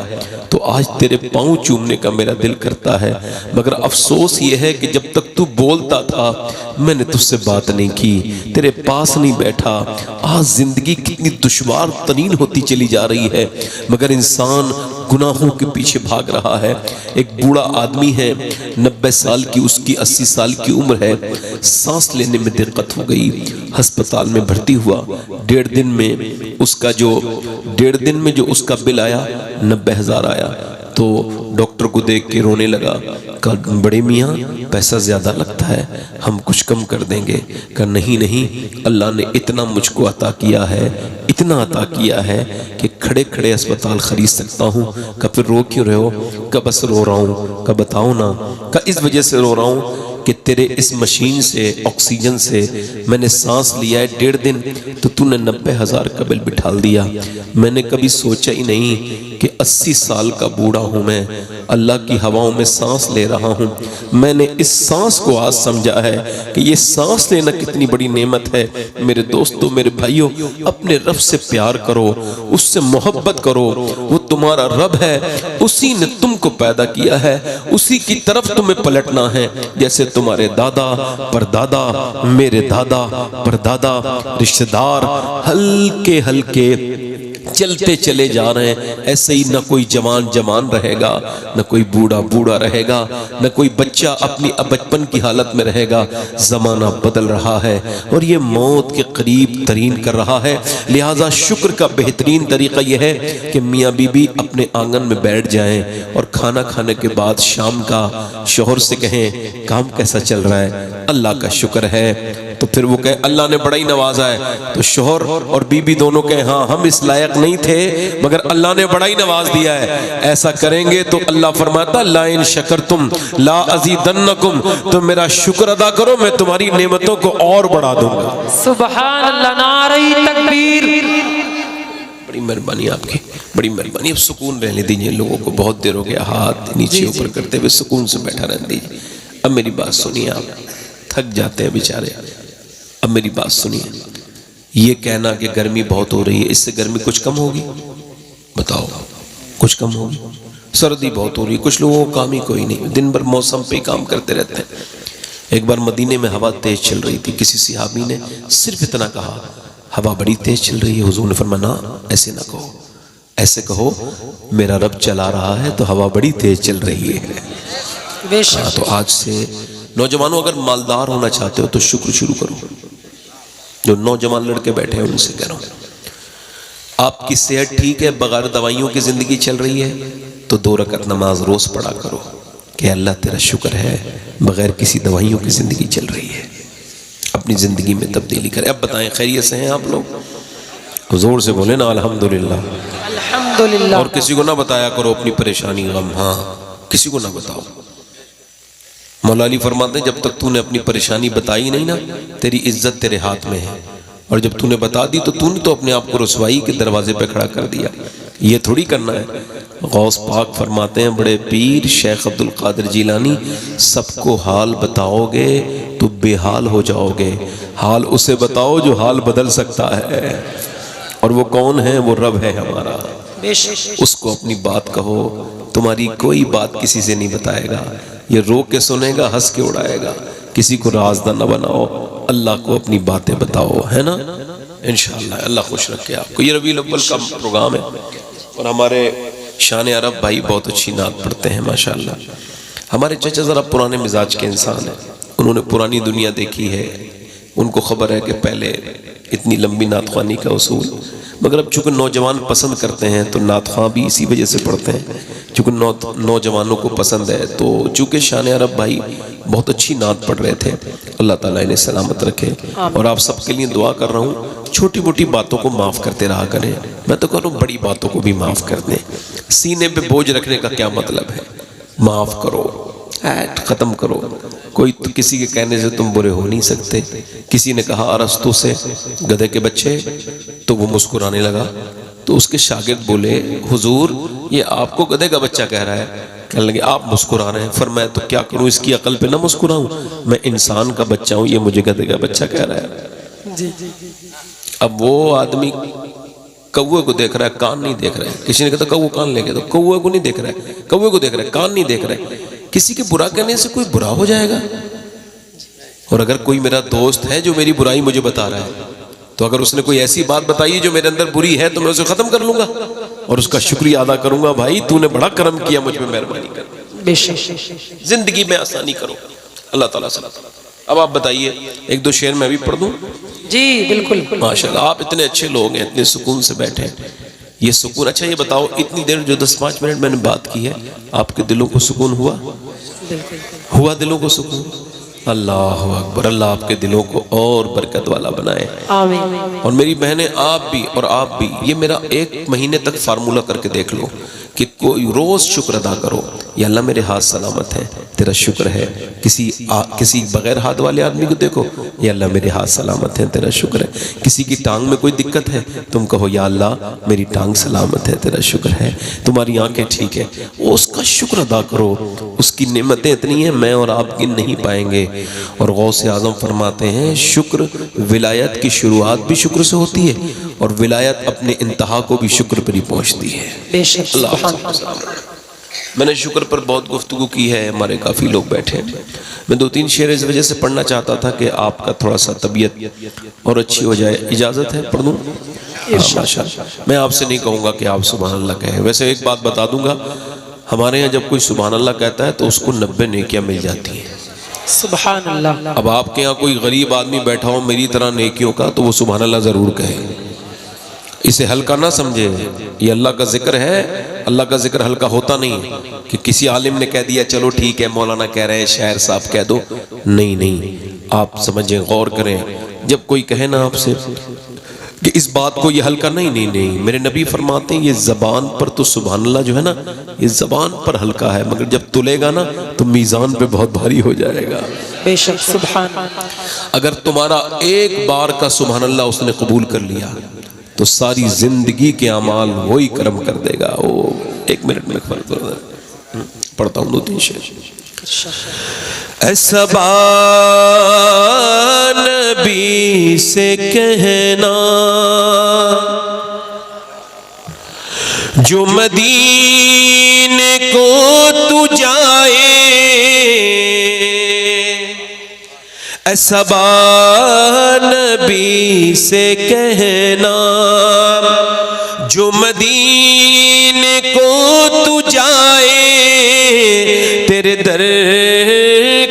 تو آج تیرے پاؤں چومنے کا میرا دل کرتا ہے، مگر افسوس یہ ہے کہ جب تک تو بولتا تھا میں نے تجھ سے بات نہیں کی، تیرے پاس نہیں بیٹھا۔ آج زندگی کتنی دشوار ترین ہوتی چلی جا رہی ہے، مگر انسان گناہوں کے پیچھے بھاگ رہا ہے۔ ایک بوڑھا آدمی ہے 90 سال کی، اس کی 80 سال کی عمر ہے، سانس لینے میں دقت ہو گئی، ہسپتال میں بھرتی ہوا۔ 1.5 دن میں اس کا بل آیا 90,000 آیا، تو ڈاکٹر کو دیکھ کے رونے لگا، کہا بڑے میاں پیسہ زیادہ لگتا ہے، ہم کچھ کم کر دیں گے۔ کہا نہیں اللہ نے اتنا مجھ کو عطا کیا ہے، اتنا عطا کیا ہے کہ کھڑے کھڑے اسپتال خرید سکتا ہوں۔ کہا پھر رو کیوں رہے ہو؟ کہا بس رو رہا ہوں۔ کہا بتاؤ نا؟ کہا اس وجہ سے رو رہا ہوں کہ تیرے اس مشین سے آکسیجن سے میں نے سانس لیا ہے 1.5 دن، تو نے 90,000 کا بل بٹھال دیا۔ میں نے کبھی سوچا ہی نہیں کہ 80 سال کا بوڑھا ہوں میں، اللہ کی ہواؤں میں سانس لے رہا ہوں۔ میں نے اس سانس کو آج سمجھا ہے کہ یہ سانس لینا کتنی بڑی نعمت ہے۔ میرے دوستو میرے بھائیو اپنے رب سے پیار کرو، اس سے محبت کرو، وہ تمہارا رب ہے، اسی نے تم کو پیدا کیا ہے، اسی کی طرف تمہیں پلٹنا ہے۔ جیسے تمہارے دادا پردادا میرے دادا پردادا رشتہ دار ہلکے ہلکے چلتے چلے جا رہے ہیں، ایسے ہی نہ کوئی جوان رہے گا، نہ کوئی بوڑھا رہے گا، نہ کوئی بچہ اپنی بچپن کی حالت میں رہے گا۔ زمانہ بدل رہا ہے اور یہ موت کے قریب ترین کر رہا ہے، لہٰذا شکر کا بہترین طریقہ یہ ہے کہ میاں بی بی اپنے آنگن میں بیٹھ جائیں اور کھانا کھانے کے بعد شام کا شوہر سے کہیں کام کیسا چل رہا ہے؟ اللہ کا شکر ہے۔ تو پھر وہ کہے اللہ نے بڑا ہی نوازا ہے، تو شوہر اور بی بی دونوں کہیں ہاں ہم اس لائق نہیں تھے مگر اللہ نے بڑا ہی نواز دیا ہے۔ ایسا کریں گے تو اللہ فرماتا لا ان شکرتم لا ازیدنکم، تم میرا شکر ادا کرو میں تمہاری نعمتوں کو اور بڑھا دوں گا۔ سبحان اللہ، نعرہ تکبیر۔ بڑی مہربانی آپ کی، بڑی مہربانی۔ اب سکون رہنے دیجیے، لوگوں کو بہت دیر ہو گیا ہاتھ نیچے اوپر کرتے ہوئے، سکون سے بیٹھا رہنے دیجیے۔ اب میری بات سنیے، آپ تھک جاتے ہیں بیچارے، اب میری بات سنیے۔ یہ کہنا کہ گرمی بہت ہو رہی ہے، اس سے گرمی کچھ کم ہوگی؟ بتاؤ کچھ کم ہوگی؟ سردی بہت ہو رہی ہے، کچھ لوگوں کو کام ہی کوئی نہیں، دن بھر موسم پہ کام کرتے رہتے ہیں۔ ایک بار مدینے میں ہوا تیز چل رہی تھی، کسی صحابی نے صرف اتنا کہا ہوا بڑی تیز چل رہی ہے، حضور نے فرمایا نا ایسے نہ کہو، ایسے کہو میرا رب چلا رہا ہے تو ہوا بڑی تیز چل رہی ہے۔ بے شک۔ تو آج سے نوجوانوں اگر مالدار ہونا چاہتے ہو تو شکر شروع کرو۔ جو نوجوان لڑکے بیٹھے ہیں ان سے کہہ رہا ہوں آپ کی صحت ٹھیک ہے، بغیر دوائیوں کی زندگی چل رہی ہے تو 2 رکعت نماز روز پڑھا کرو کہ اللہ تیرا شکر ہے بغیر کسی دوائیوں کی زندگی چل رہی ہے۔ اپنی زندگی میں تبدیلی کریں۔ اب بتائیں خیریت سے ہیں آپ لوگ؟ زور سے بولیں نا الحمدللہ۔ الحمدللہ۔ اور کسی کو نہ بتایا کرو اپنی پریشانی غم، ہاں کسی کو نہ بتاؤ۔ مولا علی فرماتے ہیں جب تک تو نے اپنی پریشانی بتائی نہیں نا، تیری عزت تیرے ہاتھ میں ہے، اور جب تو نے بتا دی تو نے تو اپنے آپ کو رسوائی کے دروازے پہ کھڑا کر دیا۔ یہ تھوڑی کرنا ہے۔ غوث پاک فرماتے ہیں بڑے پیر شیخ عبد القادر جیلانی، سب کو حال بتاؤ گے تو بے حال ہو جاؤ گے، حال اسے بتاؤ جو حال بدل سکتا ہے، اور وہ کون ہے؟ وہ رب ہے ہمارا۔ بے شک اس کو اپنی بات کہو، تمہاری کوئی بات کسی سے نہیں بتائے گا، یہ رو کے سنے گا، ہنس کے اڑائے گا۔ کسی کو رازدار نہ بناؤ، اللہ کو اپنی باتیں بتاؤ، ہے نا؟ انشاءاللہ اللہ خوش رکھے آپ کو۔ یہ ربیع الاول کا پروگرام ہے، اور ہمارے شان عرب بھائی بہت اچھی نعت پڑھتے ہیں ماشاءاللہ۔ ہمارے چچا ذرا پرانے مزاج کے انسان ہیں، انہوں نے پرانی دنیا دیکھی ہے، ان کو خبر ہے کہ پہلے اتنی لمبی نعت خوانی کا اصول، مگر اب چونکہ نوجوان پسند کرتے ہیں تو نعت خواں بھی اسی وجہ سے پڑھتے ہیں، چونکہ نوجوانوں کو پسند ہے۔ تو چونکہ شان عرب بھائی بہت اچھی نعت پڑھ رہے تھے، اللہ تعالیٰ انہیں سلامت رکھے، اور آپ سب کے لیے دعا کر رہا ہوں چھوٹی موٹی باتوں کو معاف کرتے رہا کریں۔ میں تو کہہ رہا ہوں بڑی باتوں کو بھی معاف کر دیں۔ سینے پہ بوجھ رکھنے کا کیا مطلب ہے؟ معاف کرو، ختم کرو۔ کوئی کسی کے کہنے سے تم برے ہو نہیں سکتے۔ کسی نے کہا ارسطو سے گدھے کے بچے، تو وہ مسکرانے لگا، تو اس کے شاگرد بولے حضور یہ آپ کو گدھے کا بچہ کہہ رہا ہے؟ کہنے لگے آپ مسکرا رہے ہیں۔ فرمایا تو کیا کروں، اس کی عقل پہ نہ مسکراؤں؟ میں انسان کا بچہ ہوں، یہ مجھے گدھے کا بچہ کہہ رہا ہے۔ جی اب وہ آدمی کوے کو دیکھ رہا ہے، کان نہیں دیکھ رہا ہے۔ کسی نے کہا کوے کان لے کے، تو کوے کو نہیں دیکھ رہا ہے، کوے کو دیکھ رہا ہے، کان نہیں دیکھ رہا ہے۔ کسی کے برا کہنے سے کوئی برا ہو جائے گا؟ اور اگر کوئی میرا دوست ہے جو میری برائی مجھے بتا رہا ہے، تو اگر اس نے کوئی ایسی بات بتائی جو میرے اندر بری ہے تو میں اسے ختم کر لوں گا اور اس کا شکریہ ادا کروں گا، بھائی تو نے بڑا کرم کیا، مجھ میں مہربانی کر، بے شک زندگی میں آسانی کرو، اللہ تعالیٰ سے۔ اب آپ بتائیے، ایک دو شعر میں بھی پڑھ دوں؟ جی بالکل ماشاءاللہ آپ اتنے اچھے لوگ ہیں، اتنے سکون سے بیٹھے ہیں، یہ سکون۔ اچھا یہ بتاؤ اتنی دیر جو 10-5 منٹ میں نے بات کی ہے، آپ کے دلوں کو سکون ہوا؟ ہوا دلوں کو سکون؟ اللہ اکبر، اللہ آپ کے دلوں کو اور برکت والا بنائے، آمین۔ اور میری بہنیں آپ بھی اور آپ بھی، یہ میرا 1 مہینے تک فارمولہ کر کے دیکھ لو کہ کوئی روز شکر ادا کرو، یا اللہ میرے ہاتھ سلامت ہیں تیرا شکر ہے۔ کسی بغیر ہاتھ والے آدمی کو دیکھو، یا اللہ میرے ہاتھ سلامت ہیں تیرا شکر ہے۔ کسی کی ٹانگ میں کوئی دقت ہے، تم کہو یا اللہ میری ٹانگ سلامت ہے تیرا شکر ہے۔ تمہاری آنکھیں ٹھیک ہے، اس کا شکر ادا کرو، اس کی نعمتیں اتنی ہیں میں اور آپ گن نہیں پائیں گے۔ اور غوث اعظم فرماتے ہیں شکر ولایت کی شروعات بھی شکر سے ہوتی ہے، اور ولایت اپنے انتہا کو بھی شکر پر ہی پہنچتی ہے۔ بے شک میں نے شکر پر بہت گفتگو کی ہے، ہمارے کافی لوگ بیٹھے ہیں۔ میں 2-3 شعر اس وجہ سے پڑھنا چاہتا تھا کہ آپ کا تھوڑا سا طبیعت اور اچھی ہو جائے۔ اجازت ہے پڑھ دوں؟ ماشاءاللہ۔ میں آپ سے نہیں کہوں گا کہ آپ سبحان اللہ کہیں، ویسے ایک بات بتا دوں گا، ہمارے یہاں جب کوئی سبحان اللہ کہتا ہے تو اس کو 90 نیکیاں مل جاتی ہیں۔ سبحان اللہ۔ اب آپ کے یہاں کوئی غریب آدمی بیٹھا ہو میری طرح نیکیوں کا، تو وہ سبحان اللہ ضرور کہے، اسے ہلکا نہ سمجھے، یہ اللہ کا ذکر ہے، اللہ کا ذکر ہلکا ہوتا نہیں کہ کسی عالم نے کہہ دیا چلو ٹھیک ہے مولانا کہہ رہے ہیں شاعر صاحب کہہ دو، نہیں، آپ سمجھیں، غور کریں۔ جب کوئی کہے نا آپ سے کہ اس بات کو یہ ہلکا، نہیں، میرے نبی فرماتے ہیں یہ زبان پر تو سبحان اللہ جو ہے نا یہ زبان پر ہلکا ہے، مگر جب تلے گا نا تو میزان پہ بہت بھاری ہو جائے گا۔ بے شک سبحان اللہ۔ اگر تمہارا ایک بار کا سبحان اللہ اس نے قبول کر لیا تو ساری زندگی کے اعمال وہی کرم کر دے گا۔ 1 منٹ میں پڑھتا ہوں 2-3 شعر۔ ایسا نبی سے کہنا جو مدینے کو تو جائے، ایسا نبی سے کہنا جو مدینے کو تو جائے، تیرے در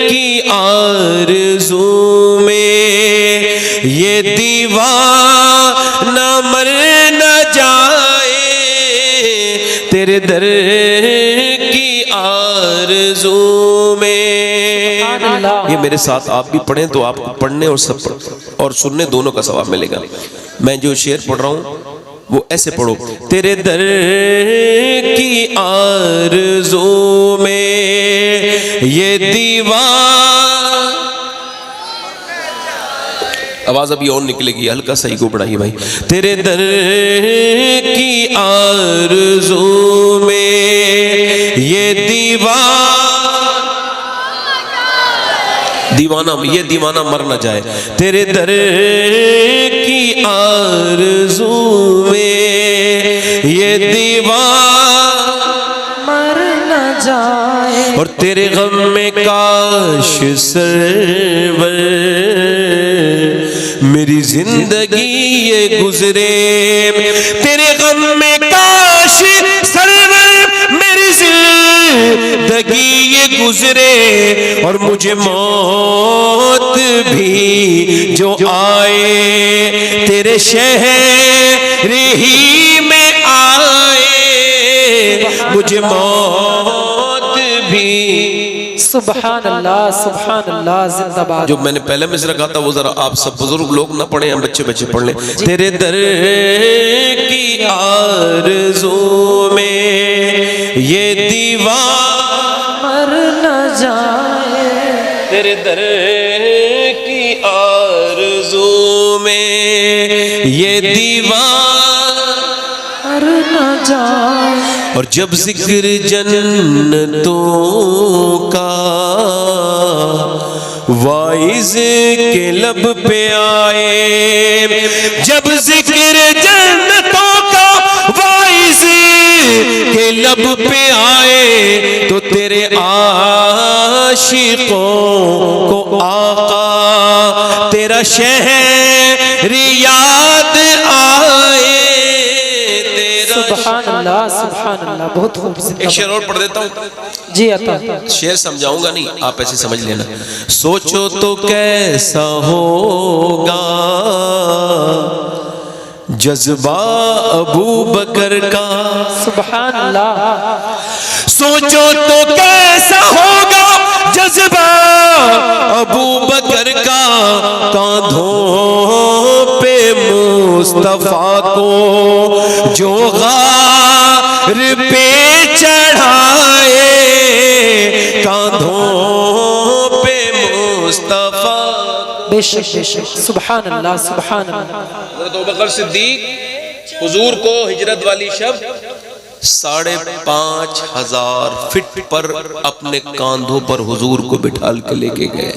کی آرزو میں یہ دیوانہ مر نہ جائے، تیرے در کی آرزو میں۔ یہ میرے ساتھ آپ بھی پڑھیں تو آپ کو پڑھنے اور سننے دونوں کا ثواب ملے گا۔ میں جو شعر پڑھ رہا ہوں وہ ایسے پڑھو، تیرے در کی آرزو میں آواز ابھی اور نکلے گی، ہلکا سا کو بڑھائیے بھائی. تیرے در کی آرزو میں یہ یہ دیوانہ مر نہ جائے. تیرے در کی آرزو میں یہ دیوانہ مر نہ جائے، اور تیرے غم میں کاش سرور میری زندگی یہ گزرے. تیرے غم میں کاش سرور میری زندگی یہ گزرے، اور مجھے موت بھی جو آئے تیرے شہر ہی میں آئے، مجھے موت بھی. سبحان اللہ سبحان اللہ، زندہ باد. جو میں نے پہلے مصرع کہا تھا وہ ذرا آپ سب بزرگ لوگ نہ پڑھیں، ہم بچے بچے پڑھ لیں. تیرے در کی آرزو میں یہ دیوانہ مر نہ جائے، تیرے در کی آرزو میں یہ دیوانہ مر نہ جائے. اور جب ذکر جنتوں کا وائز کے لب پہ آئے، جب ذکر جنتوں کا وائز کے لب پہ آئے، تو تیرے عاشقوں کو آقا تیرا شہر یاد آئے. سبحان اللہ سبحان اللہ، بہت خوب. ایک شعر اور پڑھ دیتا ہوں. جی عطا. شعر سمجھاؤں گا نہیں، آپ ایسے سمجھ لینا. سوچو تو کیسا ہوگا جذبہ ابو بکر کا. سبحان اللہ. سوچو تو کیسا ہوگا جذبہ ابو بکر کا، کاندھوں پہ مصطفیٰ کو جو غار پہ چڑھائے، کاندھوں پہ مصطفیٰ. بے شک بے شک. سبحان اللہ سبحان اللہ. حضرت ابوبکر صدیق حضور کو ہجرت والی شب 5,500 فٹ پر اپنے کاندھوں پر حضور کو بٹھال کے لے کے گئے.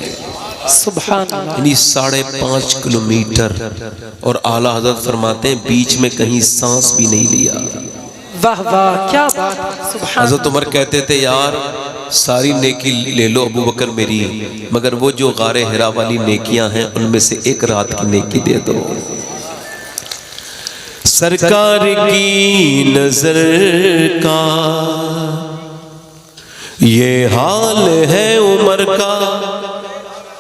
سبحان اللہ. یعنی 5.5 کلومیٹر. اور اعلیٰ حضرت فرماتے ہیں بیچ میں کہیں سانس بھی نہیں لیا. واہ واہ کیا بات. سبحان. حضرت عمر کہتے تھے یار ساری نیکی لے لو ابو بکر میری، مگر وہ جو غار حرا والی نیکیاں ہیں ان میں سے ایک رات کی نیکی دے دو. سرکار کی نظر کا یہ حال ہے عمر کا.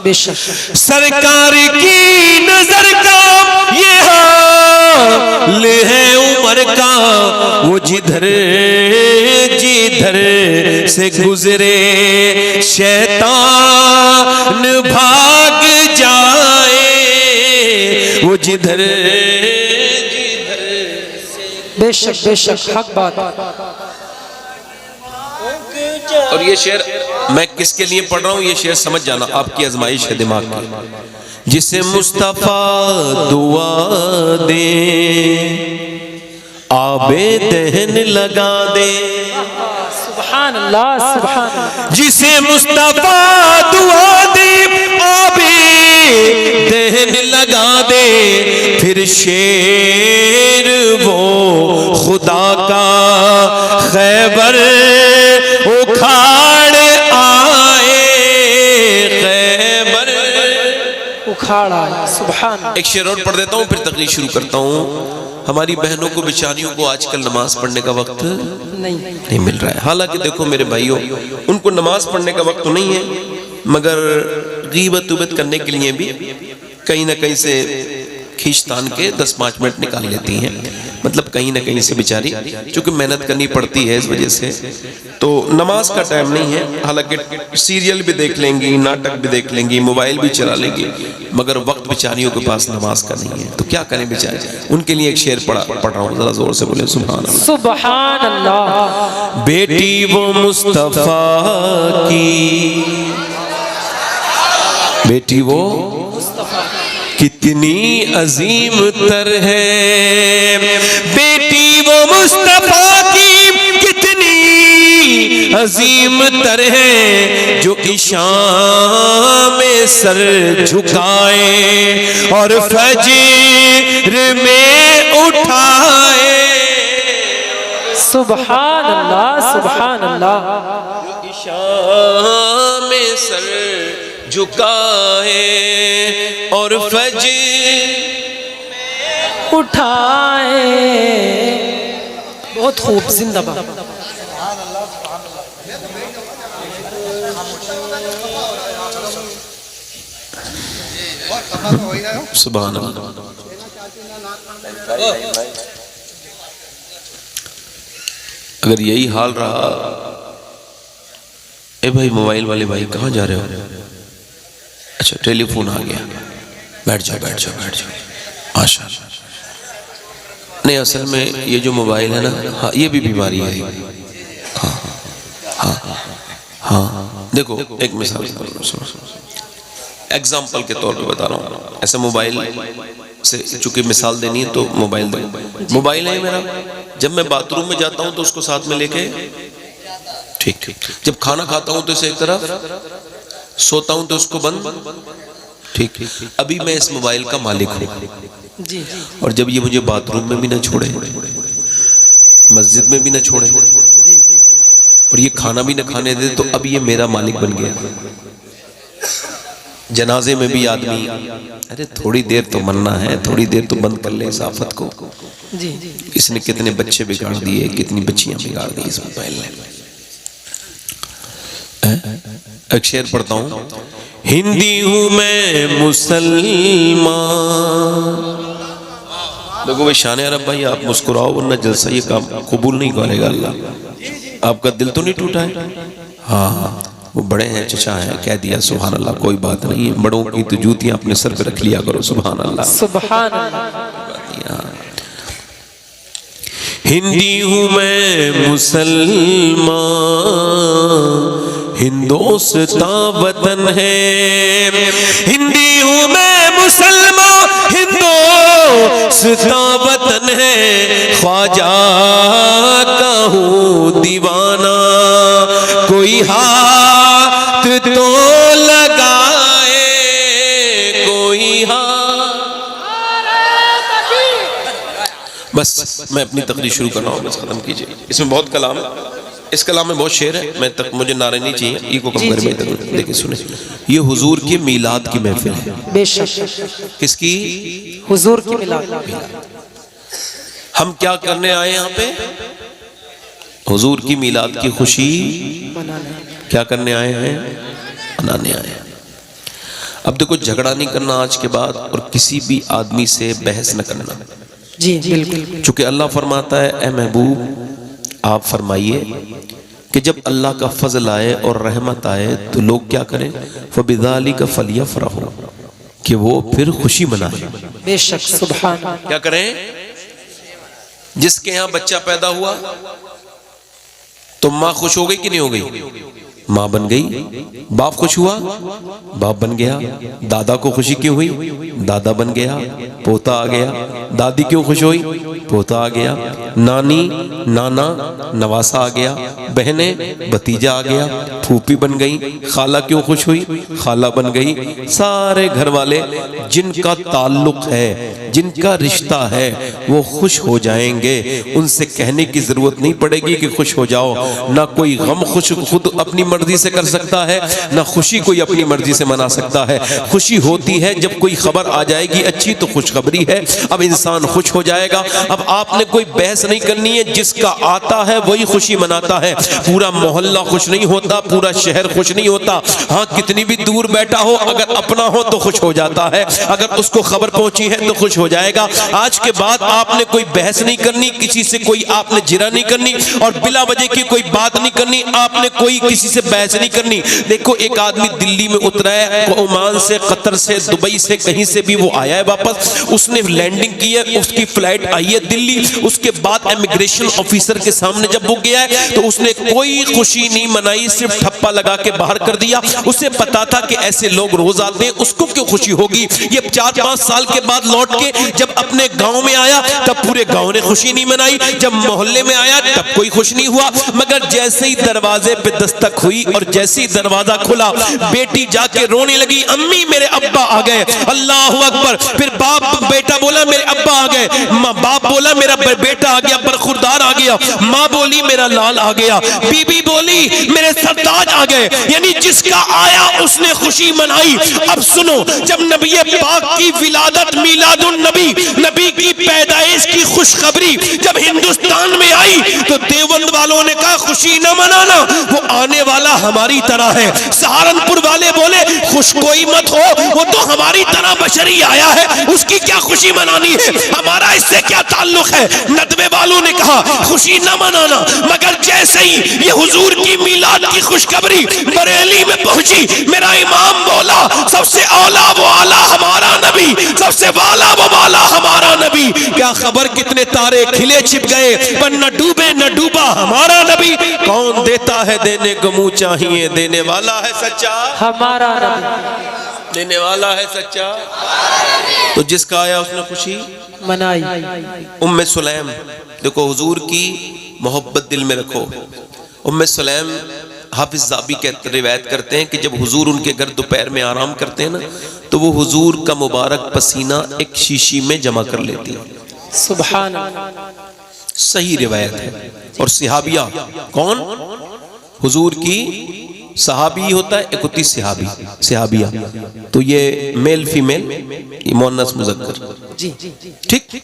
بے شک. سرکار کی نظر کا یہ حال ہے عمر کا، وہ جدھر سے گزرے شیطان بھاگ جائے، وہ جدھر. بے شک بے شک، حق بات. اور یہ شعر میں کس کے لیے پڑھ رہا ہوں، یہ شعر سمجھ جانا، آپ کی آزمائش ہے دماغ کی. جسے مصطفیٰ دعا دے آب دہن لگا دے. سبحان اللہ سبحان اللہ. جسے مصطفیٰ دعا دے آب دہن لگا دے، پھر شیر وہ خدا کا خیبر اکھاڑ آئے، خیبر اکھاڑ آئے. سبحان. ایک شعر اور پڑھ دیتا ہوں پھر تقریر شروع کرتا ہوں. ہماری بہنوں کو بیچاریوں کو آج کل نماز پڑھنے کا وقت نہیں مل رہا ہے. حالانکہ دیکھو میرے بھائیوں، ان کو نماز پڑھنے کا وقت تو نہیں ہے، مگر غیبت وبت کرنے کے لیے بھی کہیں نہ کہیں سے کھینچ تان کے 10-5 منٹ نکال لیتی ہیں. مطلب کہیں نہ کہیں سے بیچاری چونکہ محنت کرنی پڑتی ہے اس وجہ سے تو نماز کا ٹائم نہیں ہے. حالانکہ سیریل بھی دیکھ لیں گی، ناٹک بھی دیکھ لیں گی، موبائل بھی چلا لیں گی، مگر وقت بیچاریوں کے پاس نماز کا نہیں ہے. تو کیا کریں بیچارے. ان کے لیے ایک شعر پڑھ رہا ہوں، ذرا زور سے بولیں سبحان اللہ. سبحان اللہ. بیٹی وہ مصطفیٰ کی، بیٹی وہ کتنی عظیم تر ہے بیٹی وہ مصطفیٰ کی، کتنی عظیم تر ہے جو عشاء میں سر جھکائے اور فجر میں اٹھائے۔ سبحان اللہ سبحان اللہ۔ عشاء میں سر جھکائے اور فجر اٹھائے۔ بہت خوب، زندہ باد۔ سبحان اللہ۔ اگر یہی حال رہا، اے بھائی موبائل والے بھائی کہاں جا رہے ہو؟ اچھا ٹیلی فون آ گیا، بیٹھ جاؤ بیٹھ جاؤ بیٹھ جاؤ۔ ماشاء اللہ۔ نہیں اصل میں یہ جو موبائل ہے نا، ہاں یہ بھی بیماری ہے۔ ہاں ہاں ہاں دیکھو ایک مثال ایگزامپل کے طور پہ بتا رہا ہوں، ایسا موبائل سے چونکہ مثال دینی ہے تو موبائل دے۔ موبائل ہے میرا، جب میں باتھ روم میں جاتا ہوں تو اس کو ساتھ میں لے کے ٹھیک، جب کھانا کھاتا ہوں تو اسے ایک طرف، سوتا ہوں تو اس کو بند ٹھیک۔ ابھی میں اس موبائل کا مالک ہوں، اور جب یہ مجھے باتھ روم میں بھی نہ چھوڑے، مسجد میں بھی نہ چھوڑے، اور یہ کھانا بھی نہ کھانے دے، تو اب یہ میرا مالک بن گیا۔ جنازے میں بھی آدمی ارے تھوڑی دیر تو مرنا ہے، تھوڑی دیر تو بند کر لے اس آفت کو۔ اس نے کتنے بچے بگاڑ دیے، کتنی بچیاں بگاڑ دی اس موبائل نے۔ ایک شعر پڑھتا ہوں، ہندی ہوں میں مسلمان۔ لوگوں بھائی شان عرب بھائی آپ مسکراؤ ورنہ جلسہ یہ کام قبول نہیں کرے گا اللہ۔ آپ کا دل تو نہیں ٹوٹا ہے؟ ہاں وہ بڑے ہیں، چچا ہیں، کہہ دیا سبحان اللہ، کوئی بات نہیں، بڑوں کی تو جوتیاں اپنے سر پہ رکھ لیا کرو، سبحان اللہ سبحان اللہ۔ ہندی ہوں میں مسلمان، ہندوستان وطن ہے۔ ہندی ہوں میں مسلمان، ہندوستان وطن ہے۔ خواجہ کا ہوں دیوانہ، کوئی ہاتھ تو لگائے، کوئی ہاتھ۔ بس میں اپنی تقریر شروع کر رہا ہوں، بس ختم کیجئے۔ اس میں بہت کلام ہے، اس کلام میں بہت شعر ہے، میں تک مجھے نعرے نہیں چاہیے، یہ کو کم کرے میں دیکھیں سنیں۔ یہ حضور کی میلاد کی محفل ہے۔ بے شک۔ کس کی؟ حضور کی میلاد۔ ہم کیا کرنے آئے یہاں پہ؟ حضور کی میلاد کی خوشی کیا کرنے آئے ہیں؟ منانے آئے ہیں۔ اب دیکھو جھگڑا نہیں کرنا آج کے بعد، اور کسی بھی آدمی سے بحث نہ کرنا۔ جی بالکل۔ چونکہ اللہ فرماتا ہے اے محبوب آپ فرمائیے کہ جب اللہ کا فضل آئے اور رحمت آئے تو لوگ کیا کریں؟ فَبِذَلِكَ فَلْيَفْرَحُوا، کہ وہ پھر خوشی منائیں۔ بے شک سبحان۔ کیا کریں؟ جس کے یہاں بچہ پیدا ہوا تو ماں خوش ہو گئی کہ نہیں ہو گئی؟ ماں بن گئی۔ باپ خوش ہوا، باپ بن گیا۔ دادا کو خوشی کیوں ہوئی؟ دادا بن گیا۔ پوتا آ گیا۔ دادی کیوں خوش ہوئی؟ پوتا آ گیا۔ نانی، نانا، نواسا آ گیا۔ بہنیں، بھتیجا آ گیا۔ پھوپھی بن گئی۔ خالہ کیوں خوش ہوئی؟ خالہ بن گئی۔ سارے گھر والے جن کا تعلق ہے، جن کا رشتہ ہے، وہ خوش ہو جائیں گے۔ ان سے کہنے کی ضرورت نہیں پڑے گی کہ خوش ہو جاؤ۔ نہ کوئی غم خوش خود اپنی مرضی سے کر سکتا ہے، نہ خوشی کوئی اپنی مرضی سے منا سکتا ہے۔ خوشی ہوتی ہے جب کوئی خبر آ جائے گی اچھی تو خوشخبری ہے، اب انسان خوش ہو جائے گا۔ اب آپ نے کوئی بحث نہیں کرنی ہے، جس کا آتا ہے وہی خوشی مناتا ہے۔ پورا محلہ خوش نہیں ہوتا، پورا شہر خوش نہیں ہوتا۔ ہاں کتنی بھی دور بیٹھا ہو، اگر اپنا ہو تو خوش ہو جاتا ہے، اگر اس کو خبر پہنچی ہے تو خوش ہو جائے گا۔ آج کے بعد آپ نے کوئی بحث نہیں کرنی، کسی سے کوئی آپ نے جرا نہیں کرنی، اور بلا وجہ کی کوئی بات نہیں کرنی۔ آپ نے کوئی کسی سے بحث نہیں کرنی. دیکھو ایک آدمی دلی میں اترا ہے, عمان سے, قطر سے, دبئی سے, کہیں سے بھی وہ آیا ہے واپس, اس نے لینڈنگ کی ہے, اس کی فلائٹ آئی ہے دلی. اس کے بعد امیگریشن آفیسر کے سامنے جب وہ گیا ہے تو اس نے کوئی خوشی نہیں منائی, صرف ٹھپا لگا کے باہر کر دیا. اسے پتا تھا کہ ایسے لوگ روز آتے ہیں, اس کو کیوں خوشی ہوگی. یہ 4-5 سال کے بعد لوٹ کے جب اپنے گاؤں میں آیا تب پورے گاؤں نے خوشی نہیں منائی, جب محلے میں آیا تب کوئی خوش نہیں ہوا. مگر جیسے ہی دروازے پہ دستک ہوئی اور جیسے ہی دروازہ کھلا, بیٹی جا کے رونے لگی, امی میرے ابا آ گئے. اللہ اکبر. پھر بیٹا بولا میرے ابا آ گئے, باپ بولا میرا بیٹا آ گیا, برخوردار آ گیا, ماں بولی میرا لال آ گیا, بی بی بولی میرے سرداج آ گئے. یعنی جس کا آیا اس نے خوشی منائی. اب سنو, جب نبی پاک کی ولادت, میلاد النبی, نبی کی پیدائش کی خوشخبری جب ہندوستان میں آئی تو دیوبند والوں نے کہا خوشی نہ منانا, وہ آنے والا ہماری طرح ہے. سہارنپور والے بولے خوش کوئی مت ہو, وہ تو ہماری طرح بشری آیا ہے, اس کی کیا خوشی منانی ہے, ہمارا اس سے کیا تعلق ہے. ندوے والوں نے کہا خوشی نہ منانا. مگر جیسے ہی یہ حضور کی میلاد کی خوشخبری بریلی میں پہنچی, میرا امام بولا سب سے اولا و اعلی ہمارا نبی, سب سے والا و والا ہمارا نبی. کیا خبر کتنے تارے کھلے چھپ گئے, پر نہ ڈوبے نہ ڈوبا ہمارا نبی. کون دیتا ہے دینے کو منہ چاہیے, دینے والا ہے سچا ہمارا نبی, دینے والا ہے سچا. تو جس کا آیا اس نے خوشی منائی. ام سلیم, دیکھو حضور کی محبت دل میں رکھو. ام سلیم حافظ ذابی روایت کرتے ہیں کہ جب حضور ان کے گھر دوپہر میں آرام کرتے ہیں نا تو وہ حضور کا مبارک پسینہ ایک شیشی میں جمع کر لیتی ہے. سبحان اللہ. صحیح روایت ہے. اور صحابیہ کون, حضور کی صحابی ہوتا ہے, ایک ہوتی صحابی, صحابیہ. تو یہ میل فیمیل, یہ مؤنث مذکر. جی ٹھیک.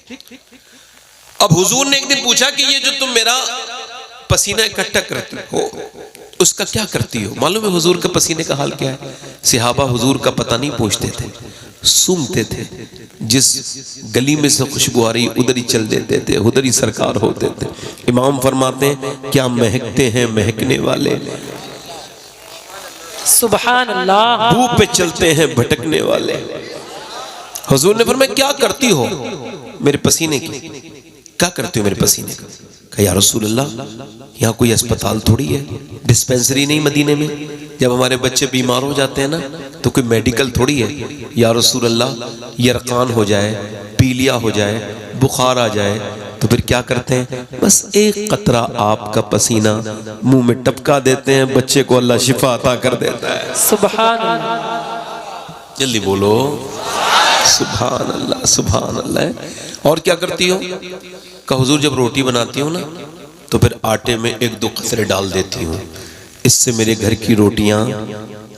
اب حضور نے ایک دن پوچھا کہ یہ جو تم میرا پسینہ اکٹھا کرتے ہو اس کا کیا کرتی ہو. معلوم ہے حضور کا پسینے کا حال کیا ہے. صحابہ حضور کا پتہ نہیں پوچھتے تھے, سونگتے تھے. جس گلی میں سے خوشبو آ رہی ادھر ہی چل دیتے تھے, ادھر ہی سرکار ہوتے تھے. امام فرماتے ہیں کیا مہکتے ہیں مہکنے والے, سبحان اللہ, بو پہ چلتے ہیں بھٹکنے والے. حضور نے فرمایا کیا کرتی ہو میرے پسینے کی, کیا کرتی ہو میرے پسینے کا. کہا یا رسول اللہ یہاں کوئی اسپتال تھوڑی ہے, ڈسپینسری نہیں مدینے میں, جب ہمارے بچے بیمار ہو جاتے ہیں نا تو کوئی میڈیکل تھوڑی ہے. یا رسول اللہ یرقان ہو جائے, پیلیا ہو جائے, بخار آ جائے تو پھر کیا کرتے ہیں, بس ایک قطرہ آپ کا پسینہ منہ میں ٹپکا دیتے ہیں, بچے کو اللہ شفا عطا کر دیتا ہے. سبحان اللہ. جلدی بولو سبحان اللہ سبحان اللہ. اور کیا کرتی ہو, کہ حضور جب روٹی بناتی ہوں نا تو پھر آٹے میں 1-2 قطرے ڈال دیتی ہوں, اس سے میرے گھر کی روٹیاں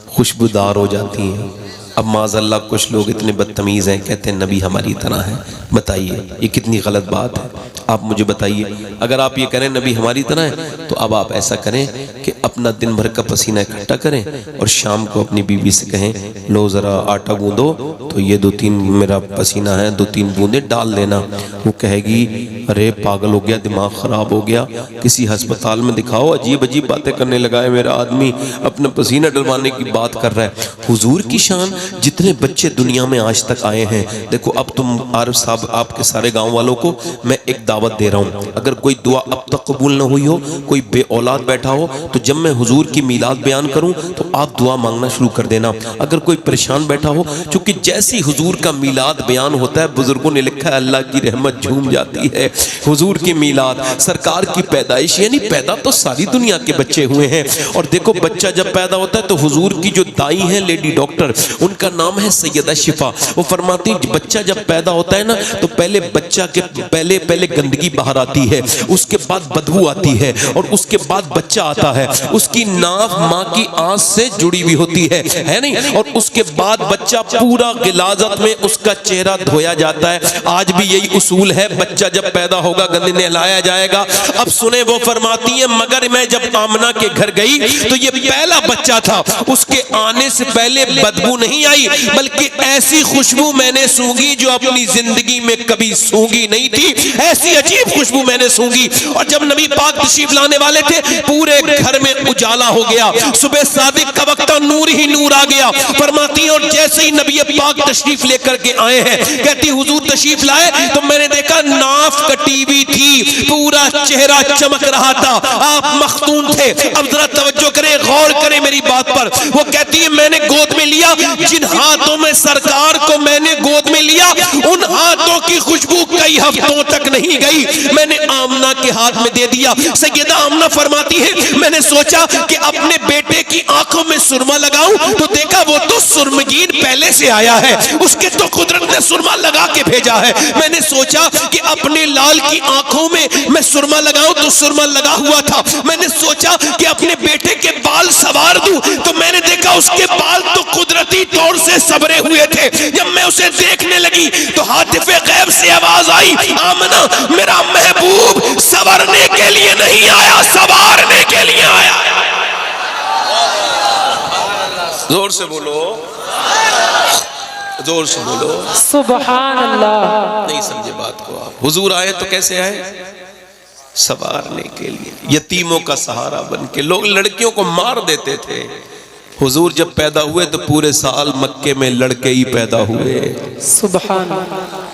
خوشبودار ہو جاتی ہیں. اب معاذ اللہ کچھ لوگ اتنے بدتمیز ہیں, کہتے ہیں نبی ہماری طرح ہے. بتائیے یہ کتنی غلط بات ہے. آپ مجھے بتائیے, اگر آپ یہ کریں نبی ہماری طرح ہے تو اب آپ ایسا کریں کہ اپنا دن بھر کا پسینہ اکٹھا کریں اور شام کو اپنی بیوی سے کہیں لو ذرا آٹا گوندو تو یہ 2-3 میرا پسینہ ہے 2-3 بوندیں ڈال دینا. وہ کہے گی ارے پاگل ہو گیا, دماغ خراب ہو گیا, کسی ہسپتال میں دکھاؤ, عجیب عجیب باتیں کرنے لگا ہے میرا آدمی, اپنا پسینہ ڈلوانے کی بات کر رہا ہے. حضور کی شان, جتنے بچے دنیا میں آج تک آئے ہیں, دیکھو اب تم عارف صاحب آپ کے سارے گاؤں والوں کو میں ایک دعوت دے رہا ہوں, اگر کوئی دعا اب تک قبول نہ ہوئی ہو, کوئی بے اولاد بیٹھا ہو, تو جب میں حضور کی میلاد بیان کروں تو آپ دعا مانگنا شروع کر دینا. اگر کوئی پریشان بیٹھا ہو, چونکہ جیسی حضور کا میلاد بیان ہوتا ہے بزرگوں نے لکھا ہے اللہ کی رحمت جھوم جاتی ہے. حضور کی میلاد, سرکار کی پیدائش, یعنی پیدا تو ساری دنیا کے بچے ہوئے ہیں. اور دیکھو بچہ جب پیدا ہوتا ہے تو حضور کی جو دائی ہیں لیڈی ڈاکٹر, ان کا نام ہے سیدہ شفا. وہ فرماتی ہیں بچہ جب پیدا ہوتا ہے نا تو پہلے بچہ کے پہلے گندگی باہر آتی ہے, اس کے بعد بدبو آتی ہے, اور اس کے بعد بچہ آتا ہے. اس کی ناف ماں کی آنس سے جڑی ہوئی ہوتی ہے نہیں, اور اس کے بعد بچہ پورا غلاظت میں اس کا چہرہ دھویا جاتا ہے. آج بھی یہی اصول ہے, بچہ جب پیدا ہوگا گندے نہلایا جائے گا. اب سنیں وہ فرماتی ہیں مگر میں جب آمنہ کے گھر گئی تو یہ پہلا بچہ تھا, اس کے آنے سے پہلے بدبو نہیں نہیں آئی بلکہ ایسی خوشبو میں نے سونگھی جو اپنی زندگی میں کبھی سونگھی نہیں تھی، ایسی عجیب خوشبو میں نے سونگھی۔ اور جب نبی پاک تشریف لانے والے تھے پورے گھر میں اجالا ہو گیا، صبح صادق کا وقت نور ہی نور آ گیا۔ فرماتی ہیں اور جیسے ہی نبی پاک تشریف لے کر کے آئے ہیں، کہتی حضور تشریف لائے تو میں نے دیکھا ناف کٹی ہوئی تھی، پورا چہرہ چمک رہا تھا، آپ مختون تھے۔ اب ذرا توجہ کریں، غور کریں میری بات پر۔ وہ کہتی ہے میں نے گود میں لیا، جن ہاتھوں میں سرکار کو میں نے گود میں لیا ان ہاتھوں کی خوشبو کئی ہفتوں تک نہیں گئی، میں نے آمنہ کے ہاتھ میں دے دیا۔ سیدہ آمنہ فرماتی ہے میں نے سوچا کہ اپنے بیٹے کی آنکھوں میں سرما لگاؤں تو دیکھا وہ تو سرمگین پہلے سے آیا ہے، اس کے تو قدرت نے سرما لگا کے بھیجا ہے۔ میں نے سوچا کہ اپنے لال کی آنکھوں میں سرما لگاؤں تو سرما لگا ہوا تھا۔ میں نے سوچا کہ اپنے بیٹے کے بال سوار دوں تو میں نے دیکھا اس کے بال تو قدرتی طور سے سبرے ہوئے تھے۔ جب میں اسے دیکھنے لگی تو ہاتف غیب سے آواز آئی آمنہ میرا محبوب سورنے کے لیے نہیں آیا، سوارنے کے لیے آیا۔ زور سے بولو، زور سے بولو، سبحان اللہ۔ نہیں سمجھے بات کو آپ؟ حضور آئے تو کیسے آئے؟ سوارنے کے لیے، یتیموں کا سہارا بن کے۔ لوگ لڑکیوں کو مار دیتے تھے، حضور جب پیدا ہوئے تو پورے سال مکے میں لڑکے ہی پیدا ہوئے، سبحان اللہ۔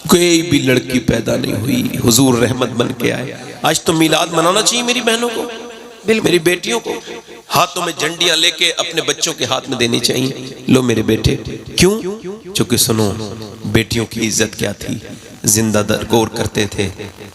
کوئی بھی لڑکی پیدا نہیں ہوئی، حضور رحمت بن کے آئے۔ آج تو میلاد منانا چاہیے میری بہنوں کو، میری بیٹیوں کو، ہاتھوں میں جھنڈیاں لے کے اپنے بچوں کے ہاتھ میں دینی چاہیے، لو میرے بیٹے۔ کیوں؟ چونکہ سنو بیٹیوں کی عزت کیا تھی، زندہ درگور کرتے تھے۔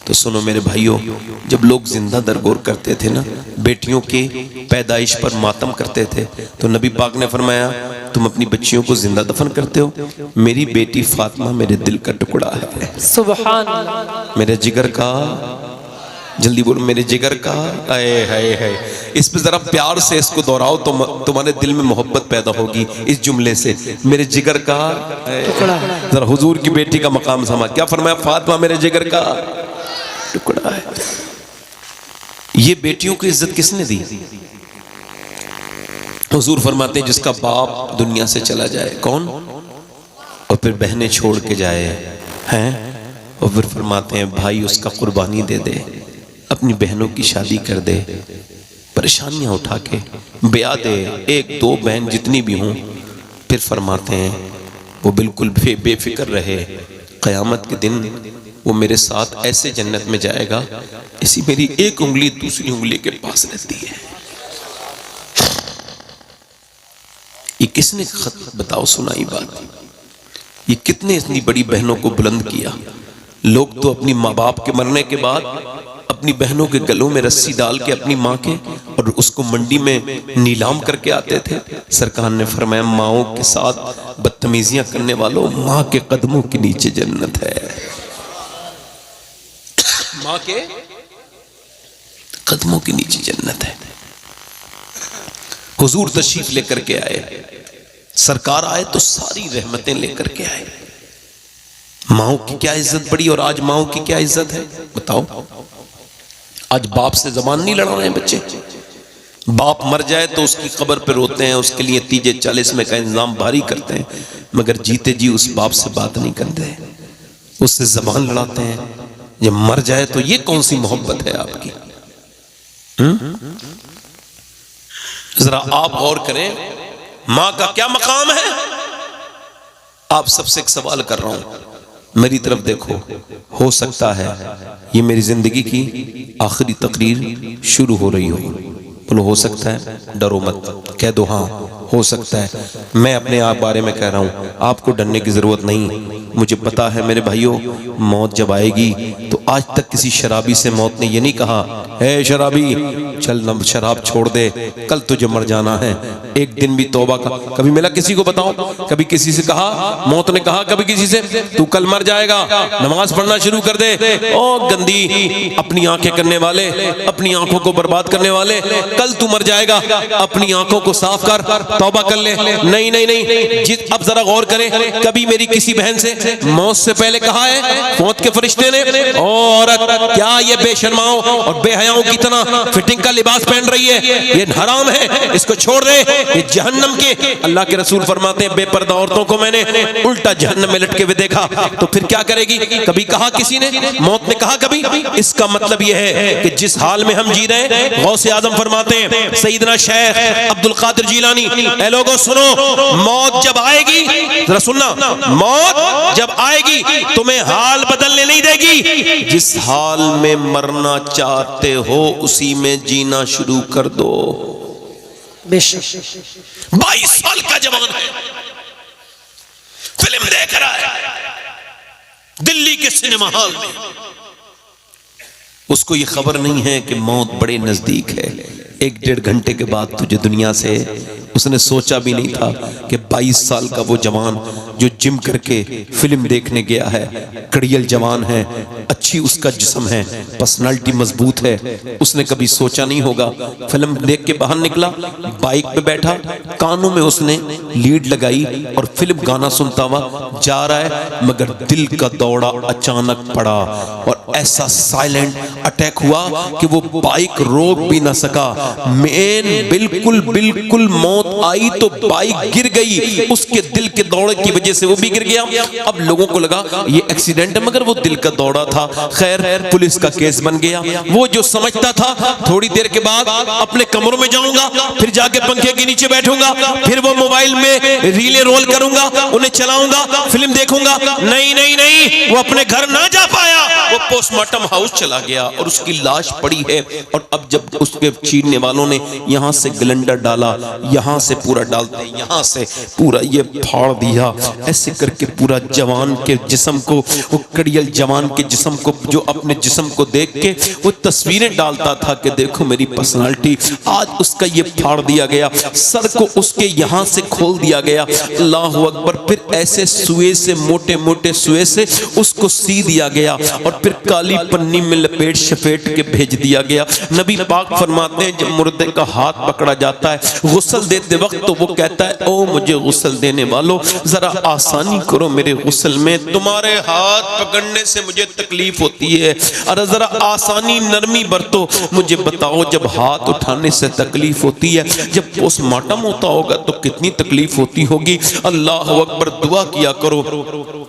تو سنو میرے بھائیوں، جب لوگ زندہ درگور کرتے تھے نا، بیٹیوں کی پیدائش پر ماتم کرتے تھے، تو نبی پاک نے فرمایا تم اپنی بچیوں کو زندہ دفن کرتے ہو، میری بیٹی فاطمہ میرے دل کا ٹکڑا ہے، سبحان اللہ۔ میرے جگر کا، جلدی بولو، میرے جگر کا، اے ہائے ہائے، اس پہ ذرا پیار سے اس کو دہراؤ تو تمہارے دل میں محبت پیدا ہوگی اس جملے سے، میرے جگر کا ٹکڑا۔ ذرا حضور کی بیٹی کا مقام سمجھ، کیا فرمایا؟ فاطمہ میرے جگر کا ٹکڑا ہے۔ یہ بیٹیوں کی عزت کس نے دی؟ حضور فرماتے ہیں جس کا باپ دنیا سے چلا جائے، کون؟ اور پھر بہنیں چھوڑ کے جائے ہیں، اور پھر فرماتے ہیں بھائی اس کا قربانی دے دے، اپنی بہنوں کی شادی کر دے، پریشانیاں اٹھا کے بیاہ دے، ایک دو بہن جتنی بھی ہوں، پھر فرماتے ہیں وہ بالکل بے فکر رہے، قیامت کے دن وہ میرے ساتھ ایسے جنت میں جائے گا اسی میری ایک انگلی دوسری انگلی کے پاس رہتی ہے۔ یہ کس نے خط بتاؤ سنائی بات؟ یہ کتنے اتنی بڑی بہنوں کو بلند کیا؟ لوگ تو اپنی ماں باپ کے مرنے کے بعد اپنی بہنوں کے گلوں میں رسی ڈال کے اپنی ماں کے اور اس کو منڈی میں نیلام کر کے آتے تھے۔ سرکار نے فرمایا ماؤں کے ساتھ بدتمیزیاں کرنے والوں ماں کے قدموں کے نیچے جنت ہے، ماں کے قدموں کے نیچے جنت ہے۔ حضور تشریف لے کر کے آئے، سرکار آئے تو ساری رحمتیں لے کر کے آئے۔ ماؤں کی کیا عزت بڑی اور آج ماؤں کی کیا عزت ہے بتاؤ؟ آج باپ سے زبان نہیں لڑا رہے ہیں بچے، باپ مر جائے تو اس کی قبر پہ روتے ہیں، اس کے لیے تیجے 40 میں کا انتظام بھاری کرتے ہیں، مگر جیتے جی اس باپ سے بات نہیں کرتے، اس سے زبان لڑاتے ہیں۔ جب مر جائے تو یہ کون سی محبت ہے آپ کی؟ ذرا آپ غور کریں، ماں کا کیا مقام ہے؟ آپ سب سے ایک سوال کر رہا ہوں، میری طرف دیکھو، ہو سکتا ہے یہ میری زندگی کی آخری تقریر شروع ہو رہی ہو، بولو ہو سکتا ہے، ڈرو مت، کہہ دو ہاں ہو سکتا ہے۔ میں اپنے آپ بارے میں کہہ رہا ہوں، آپ کو ڈرنے کی ضرورت نہیں، مجھے پتا ہے میرے بھائیوں، موت جب آئے گی تو آج تک کسی شرابی سے موت نے یہ نہیں کہا اے شرابی چل نہ شراب چھوڑ دے، کل تجھے مر جانا ہے، ایک دن بھی توبہ کا کبھی ملا کسی کو؟ بتاؤ کبھی کسی سے کہا؟ موت نے کہا کبھی کسی سے تو کل مر جائے گا، نماز پڑھنا شروع کر دے؟ او گندی اپنی آنکھیں کرنے والے، اپنی آنکھوں کو برباد کرنے والے، کل تو مر جائے گا، اپنی آنکھوں کو صاف کر، توبہ کر لے۔ نہیں نہیں نہیں، اب ذرا غور کریں، کبھی میری کسی بہن سے موت سے پہلے کہا ہے موت کے فرشتے نے او عورت کیا یہ بے شرماؤں اور بے حیاؤں کی طرح فٹنگ کا لباس پہن رہی ہے؟ یہ حرام ہے، اس کو چھوڑ دے، یہ جہنم کے۔ اللہ کے رسول فرماتے ہیں بے پردہ عورتوں کو میں نے الٹا جہنم میں لٹکے ہوئے دیکھا، تو پھر کیا کرے گی؟ کبھی کہا کسی نے، موت نے کہا کبھی؟ اس کا مطلب یہ ہے کہ جس حال میں ہم جی رہے ہیں، غوث اعظم فرماتے ہیں سیدنا شیخ عبد القادر جیلانی، اے لوگوں سنو، موت جب آئے گی، ذرا سننا، موت جب آئے گی تمہیں حال بدلنے نہیں دے گی، جس حال میں مرنا چاہتے ہو اسی میں جینا شروع کر دو۔ بے شک 22 سال کا جوان ہے، فلم دیکھ رہا ہے دلی کے سینما ہال میں، اس کو یہ خبر نہیں ہے کہ موت بڑے نزدیک ہے۔ 1-1.5 گھنٹے کے بعد تجھے دنیا سے، اس نے سوچا بھی نہیں تھا کہ 22 سال کا وہ جوان جو جم کر کے فلم دیکھنے گیا ہے، کڑیل جوان ہے، اچھی اس کا جسم ہے، پرسنالٹی مضبوط ہے، اس نے کبھی سوچا نہیں ہوگا۔ فلم دیکھ کے باہر نکلا، بائک پہ بیٹھا، کانوں میں اس نے لیڈ لگائی اور فلم گانا سنتا ہوا جا رہا ہے، مگر دل کا دوڑا اچانک پڑا اور ایسا سائلنٹ اٹیک ہوا کہ وہ بائک روک بھی نہ سکا۔ بالکل موت آئی تو بائک گر گئی، اس کے دل کے دوڑے کی وجہ سے وہ بھی گر گیا۔ اب لوگوں کو لگا یہ ایکسیڈنٹ ہے، مگر وہ دل کا دوڑا تھا۔ خیر پولیس کا کیس بن گیا۔ وہ جو سمجھتا تھا تھوڑی دیر کے بعد اپنے کمروں میں جاؤں گا، پھر جا کے پنکھے کے نیچے بیٹھوں گا، پھر وہ موبائل میں ریلیں رول کروں گا، انہیں چلاؤں گا، فلم دیکھوں گا، نہیں، وہ اپنے گھر نہ جا پایا، وہ پوسٹ مارٹم ہاؤس چلا گیا اور اس کی لاش پڑی ہے۔ اور اب جب اس کے چیرنے والوں نے یہاں سے گلنڈر ڈالا، یہاں سے پورا ڈالتے، یہاں سے پورا یہ پھاڑ دیا، ایسے کر کے پورا جوان کے جسم کو، وہ کڑیل جوان کے جسم کو، جو اپنے جسم کو دیکھ کے وہ تصویریں ڈالتا تھا کہ دیکھو میری پرسنالٹی، آج اس کا یہ پھاڑ دیا گیا، سر کو اس کے یہاں سے کھول دیا گیا۔ اللہ اکبر۔ پھر ایسے سوئے سے، موٹے موٹے سوئے سے اس کو سی دیا گیا اور پھر کالی پنی میں لپیٹ شپیٹ کے بھیج دیا گیا۔ نبی پاک فرماتے ہیں جب مردے کا ہاتھ پکڑا جاتا ہے غسل دیتے وقت تو وہ کہتا ہے او مجھے غسل دینے والو ذرا آسانی کرو میرے غسل میں، تمہارے ہاتھ پکڑنے سے مجھے تکلیف ہوتی ہے، اور ذرا آسانی نرمی برتو، مجھے بتاؤ جب ہاتھ اٹھانے سے تکلیف ہوتی ہے، جب پوسٹ مارٹم ہوتا ہوگا تو کتنی تکلیف ہوتی ہوگی۔ اللہ اکبر۔ دعا کیا کرو،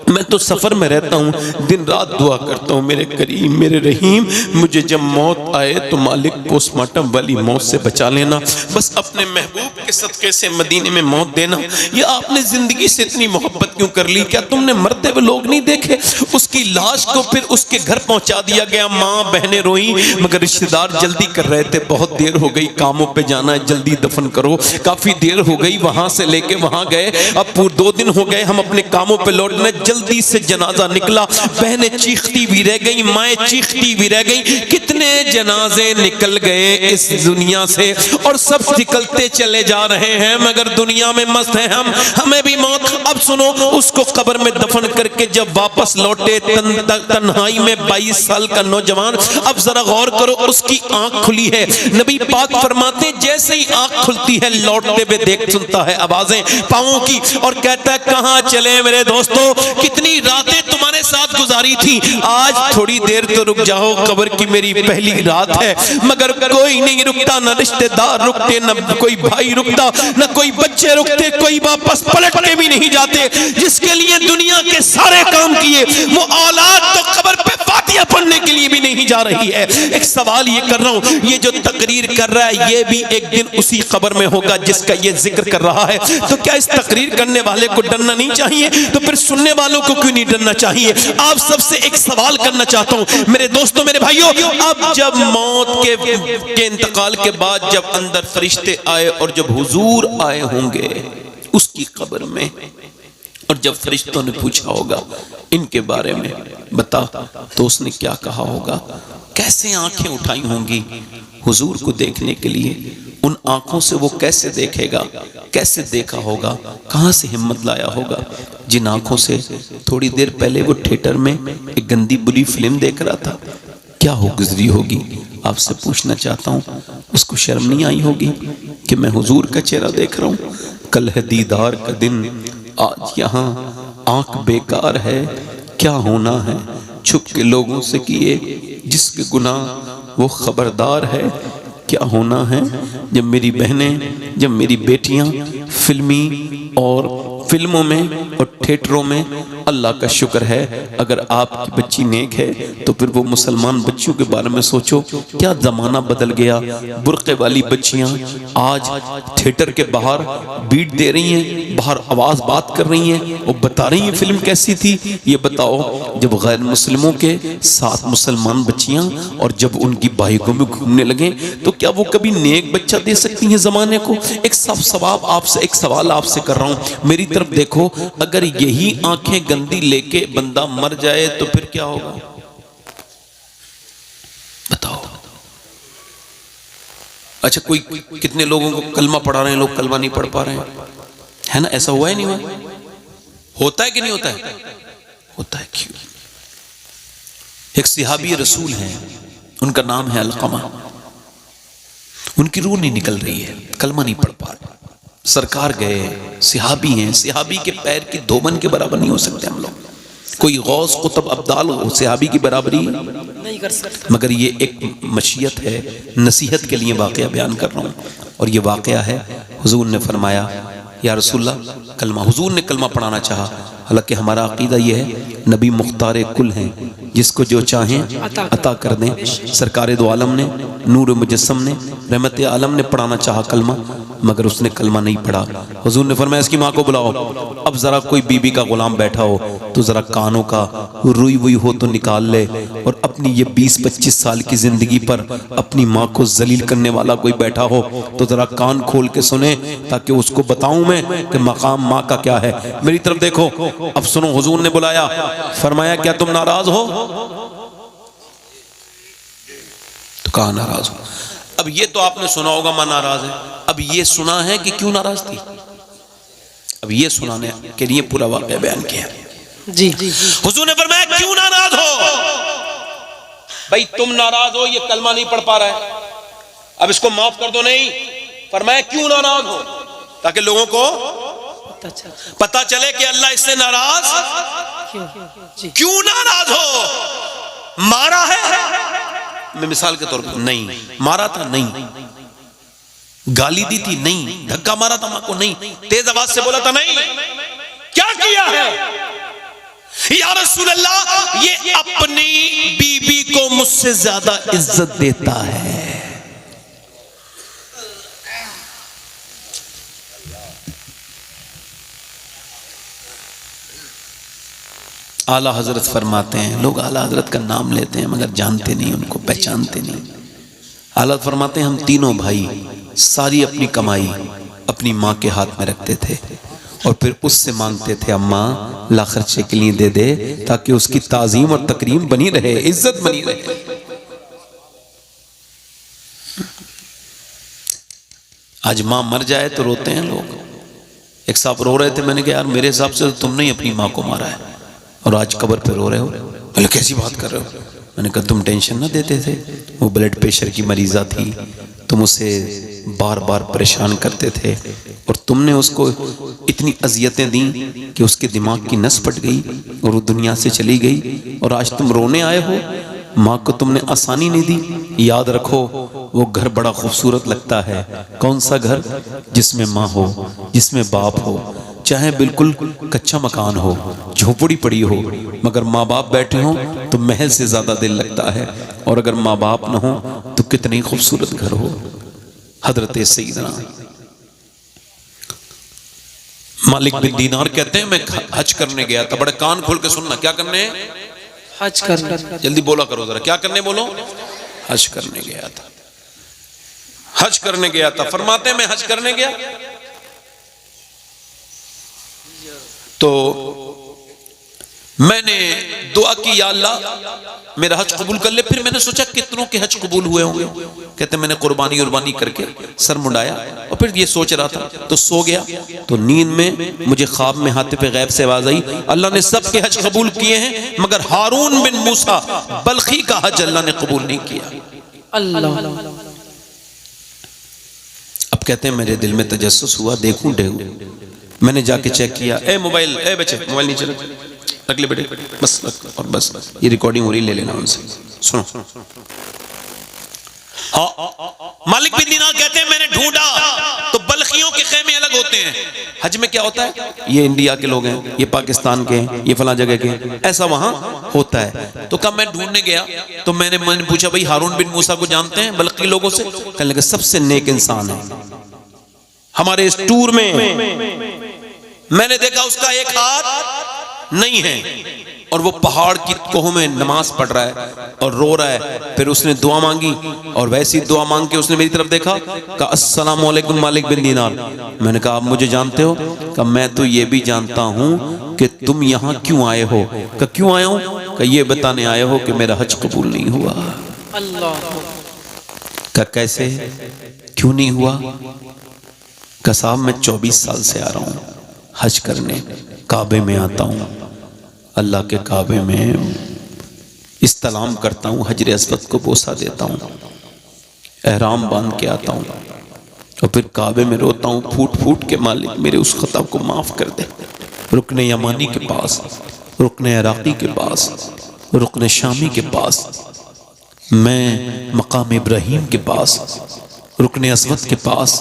میں تو سفر میں رہتا ہوں، دن رات دعا کرتا ہوں میرے کریم میرے رحیم، مجھے جب موت آئے تو مالک پوسٹ مارٹم والی موت سے بچا لینا، بس اپنے محبوب کے صدقے سے مدینے میں موت دینا۔ یہ آپ نے زندگی سے اتنی محبت کیوں کر لی؟ کیا تم نے مرتے ہوئے لوگ نہیں دیکھے؟ اس کی لاش کو پھر اس کے گھر پہنچا دیا گیا، ماں بہنیں روئیں، مگر رشتہ دار جلدی کر رہے تھے، بہت دیر ہو گئی، کاموں پہ جانا ہے، جلدی دفن کرو، کافی دیر ہو گئی، وہاں سے لے کے وہاں گئے، اب پورے 2 دن ہو گئے، ہم اپنے کاموں پہ لوٹنے، جلدی سے جنازہ نکلا، بہنیں چیختی بھی رہ گئیں، مائیں چیختی بھی رہ گئیں، کتنے جنازے نکل گئے اس دنیا سے اور سب نکلتے چلے جا رہے ہیں، مگر دنیا میں مست ہیں ہم، ہمیں بھی موت۔ اب سنو، اس کو قبر میں دفن کر کے جب واپس لوٹے تنہائی میں 22 سال کا نوجوان، اب ذرا غور کرو، اس کی آنکھ کھلی ہے، نبی پاک فرماتے ہیں جیسے ہی آنکھ کھلتی ہے لوٹتے ہوئے دیکھ سنتا ہے آوازیں پاؤں کی اور کہتا ہے کہاں چلے میرے دوستو، کتنی راتیں تمہارے ساتھ گزاری تھی، آج تھوڑی دیر تو رک جاؤ، قبر کی میری پہلی رات ہے، مگر کوئی نہیں رکتا، نہ رشتہ دار رکتے، نہ کوئی بھائی رکتا، نہ کوئی بچے رکتے، کوئی واپس پلٹ کے بھی نہیں جاتے، جس کے لیے دنیا کے سارے کام کیے وہ اولاد تو قبر پہ فاتحہ پڑھنے کے لیے بھی نہیں جا رہی ہے۔ ایک سوال یہ کر رہا ہوں، یہ جو تقریر کر رہا ہے یہ بھی ایک دن اسی قبر میں ہوگا جس کا یہ ذکر کر رہا ہے، تو کیا اس تقریر کرنے والے کو ڈرنا نہیں چاہیے؟ تو پھر سننے والوں کو کیوں نہیں ڈرنا چاہیے؟ آپ سب سے ایک سوال کرنا چاہتا ہوں میرے دوستوں میرے بھائیوں، اب جب موت کے انتقال کے بعد جب اندر فرشتے آئے اور جب حضور آئے ہوں گے اس کی قبر میں، اور جب فرشتوں نے پوچھا ہوگا ان کے بارے میں بتا، تو اس نے کیا کہا ہوگا؟ کیسے آنکھیں اٹھائی ہوں گی حضور کو دیکھنے کے لیے؟ ان آنکھوں سے وہ کیسے دیکھے گا؟ کیسے دیکھا ہوگا؟ کہاں سے ہمت لایا ہوگا؟ جن آنکھوں سے تھوڑی دیر پہلے وہ تھیٹر میں ایک گندی بری فلم دیکھ رہا تھا، کیا ہو گزری ہوگی؟ آپ سے پوچھنا چاہتا ہوں، اس کو شرم نہیں آئی ہوگی کہ میں حضور کا چہرہ دیکھ رہا ہوں؟ کل ہے دیدار کا دن، آج یہاں آنکھ بیکار ہے، کیا ہونا ہے؟ چھپ کے لوگوں سے کیے، جس کے گناہ وہ خبردار ہے۔ کیا ہونا ہے جب میری بہنیں، جب میری بیٹیاں فلمی اور فلموں میں اور تھیٹروں میں، اللہ کا شکر ہے اگر آپ کی بچی نیک ہے تو پھر وہ مسلمان بچیوں کے بارے میں سوچو، کیا زمانہ بدل گیا۔ برقعے والی بچیاں آج تھیٹر کے باہر بیٹ دے رہی ہیں، باہر آواز بات کر رہی ہیں، وہ بتا رہی ہیں فلم کیسی تھی۔ یہ بتاؤ جب غیر مسلموں کے ساتھ مسلمان بچیاں اور جب ان کی بائیکوں میں گھومنے لگیں تو کیا وہ کبھی نیک بچہ دے سکتی ہیں زمانے کو؟ ایک سوال آپ سے کر رہا ہوں، میری طرف دیکھو، اگر یہی آنکھیں گندی لے کے بندہ مر جائے تو پھر کیا ہوگا؟ بتاؤ۔ اچھا کوئی کتنے لوگوں کو کلمہ پڑھا رہے ہیں، لوگ کلمہ نہیں پڑھ پا رہے ہیں، ہے نا؟ ایسا ہوا ہے نہیں ہوا؟ ہوتا ہے کہ نہیں ہوتا ہے؟ ہوتا ہے۔ کیوں؟ ایک صحابی رسول ہیں، ان کا نام ہے علقمہ، ان کی روح نہیں نکل رہی ہے، کلمہ نہیں پڑھ پا رہے، سرکار گئے، صحابی ہیں، صحابی کے پیر کی دھوبن کے برابر نہیں ہو سکتے ہم لوگ، کوئی غوث قطب ابدال ہو صحابی کی برابری نہیں کر سکتے، مگر یہ ایک مشیت ہے، نصیحت کے لیے واقعہ بیان کر رہا ہوں، اور یہ واقعہ ہے حضور نے فرمایا یا رسول اللہ کلمہ، حضور نے کلمہ پڑھانا چاہا، حالانکہ ہمارا عقیدہ یہ ہے نبی مختار کل ہیں، جس کو جو چاہیں عطا کر دیں۔ سرکار دو عالم نے، نور مجسم نے، رحمت عالم نے پڑھانا چاہا کلمہ، مگر اس نے کلمہ نہیں پڑھا۔ حضور نے فرمایا اس کی ماں کو بلاؤ، اب ذرا کوئی بی بی کا غلام بیٹھا ہو تو ذرا کانوں کا روئی وئی ہو تو نکال لے، اور اپنی یہ 20-25 سال کی زندگی پر اپنی ماں کو ذلیل کرنے والا کوئی بیٹھا ہو تو ذرا کان کھول کے سنے، تاکہ اس کو بتاؤں میں کہ مقام ماں کا کیا ہے۔ میری طرف دیکھو، اب سنو، حضور نے بلایا، فرمایا کیا تم ناراض ہو؟ تو کہا ناراض ہو۔ اب یہ تو آپ نے سنا ہوگا ماں ناراض ہے، اب یہ سنا ہے کہ کیوں ناراض تھی، اب یہ سنانے کے لیے پورا واقعہ بیان کیا۔ جی حضور نے فرمایا کیوں ناراض ہو؟ بھائی تم ناراض ہو، یہ کلمہ نہیں پڑھ پا رہا ہے، اب اس کو معاف کر دو۔ نہیں، فرمایا کیوں ناراض ہو، تاکہ لوگوں کو پتہ چلے کہ اللہ اس سے ناراض کیوں ناراض ہو۔ مارا ہے، میں مثال کے طور پر، نہیں مارا تھا، نہیں گالی دی تھی، نہیں دھکا مارا تھا ماں کو، نہیں تیز آواز سے بولا تھا، نہیں کیا کیا ہے؟ یا رسول اللہ یہ اپنی بیوی کو مجھ سے زیادہ عزت دیتا ہے۔ اعلیٰ حضرت فرماتے ہیں، لوگ اعلیٰ حضرت کا نام لیتے ہیں مگر جانتے نہیں، ان کو پہچانتے نہیں۔ اعلیٰ فرماتے ہیں ہم تینوں بھائی ساری اپنی کمائی اپنی ماں کے ہاتھ میں رکھتے تھے، اور پھر اس سے مانگتے تھے اماں لا خرچے کے لیے دے دے، تاکہ اس کی تعظیم اور تکریم بنی رہے، عزت بنی رہے۔ آج ماں مر جائے تو روتے ہیں لوگ، ایک صاحب رو رہے تھے، میں نے کہا یار میرے حساب سے تم نے اپنی ماں کو مارا ہے اور آج قبر پہ رو رہے ہو۔ بولے کیسی بات کر رہے ہو؟ میں نے کہا تم ٹینشن نہ دیتے تھے، وہ بلڈ پریشر کی مریضہ تھی، تم اسے بار بار پریشان کرتے تھے، اور تم نے اس کو اتنی اذیتیں دیں کہ اس کے دماغ کی نس پھٹ گئی اور وہ دنیا سے چلی گئی، اور آج تم رونے آئے ہو، ماں کو تم نے آسانی نہیں دی۔ یاد رکھو وہ گھر بڑا خوبصورت لگتا ہے، کون سا گھر؟ جس میں ماں ہو، جس میں باپ ہو، چاہے بالکل کچا مکان ہو، جھوپڑی پڑی ہو، مگر ماں باپ بیٹھے ہوں تو محل سے زیادہ دل لگتا ہے، اور اگر ماں باپ نہ ہو تو کتنی خوبصورت گھر ہو۔ حضرت سیدنا مالک بن دینار کہتے ہیں میں حج کرنے گیا تھا، بڑے کان کھول کے سننا، کیا کرنے؟ حج کرنے، جلدی بولا کرو ذرا، کیا کرنے بولو؟ حج کرنے گیا تھا، حج کرنے گیا تھا۔ فرماتے ہیں میں حج کرنے گیا تو میں نے دعا کی یا اللہ میرا حج قبول کر لے۔ پھر میں نے سوچا کتنوں کے حج قبول ہوئے ہوں گے، کہتے میں نے قربانی کر کے سر منڈایا، اور پھر یہ سوچ رہا تھا تو سو گیا، تو نیند میں مجھے خواب میں ہاتف غیب سے آواز آئی، اللہ نے سب کے حج قبول کیے ہیں مگر ہارون بن موسیٰ بلخی کا حج اللہ نے قبول نہیں کیا۔ اللہ اب کہتے ہیں میرے دل میں تجسس ہوا، دیکھوں ڈیگو، میں نے جا کے چیک کیا، اے موبائل، اے بچے موبائل نیچے رکھ، رکھ لے بیٹے بس اور بس یہ ریکارڈنگ ہو رہی لے لینا ان سے سنو مالک بن دینار کہتے ہیں میں نے ڈھونڈا تو بلخیوں کے خیمے الگ ہوتے ہیں. حج میں کیا ہوتا ہے یہ انڈیا کے لوگ ہیں یہ پاکستان کے ہیں یہ فلاں جگہ کے ہیں ایسا وہاں ہوتا ہے. تو کب میں ڈھونڈنے گیا تو میں نے پوچھا بھائی ہارون بن موسیٰ کو جانتے ہیں بلخی لوگوں سے؟ کہنے لگے سب سے نیک انسان ہے ہمارے اس ٹور میں نے دیکھا اس کا ایک ہاتھ نہیں ہے اور وہ پہاڑ کی کوہ میں نماز پڑھ رہا ہے اور رو رہا ہے. پھر اس نے دعا مانگی اور ویسی دعا مانگ کے اس نے میری طرف دیکھا کہا السلام علیکم مالک بن دینار. میں نے کہا آپ مجھے جانتے ہو؟ کہا میں تو یہ بھی جانتا ہوں کہ تم یہاں کیوں آئے ہو. کہا کیوں آئے ہوں؟ کہا یہ بتانے آئے ہو کہ میرا حج قبول نہیں ہوا. اللہ. کہا کیسے کیوں نہیں ہوا؟ کہا صاحب میں 24 سال سے آ رہا ہوں حج کرنے کعبے میں آتا ہوں اللہ کے کعبے میں استلام کرتا ہوں حجر اسود کو بوسہ دیتا ہوں احرام باندھ کے آتا ہوں اور پھر کعبے میں روتا ہوں پھوٹ پھوٹ کے مالک میرے اس خطا کو معاف کر دے. رکن یمانی کے پاس رکن عراقی کے پاس رکن شامی کے پاس میں مقام ابراہیم کے پاس رکن اسود کے پاس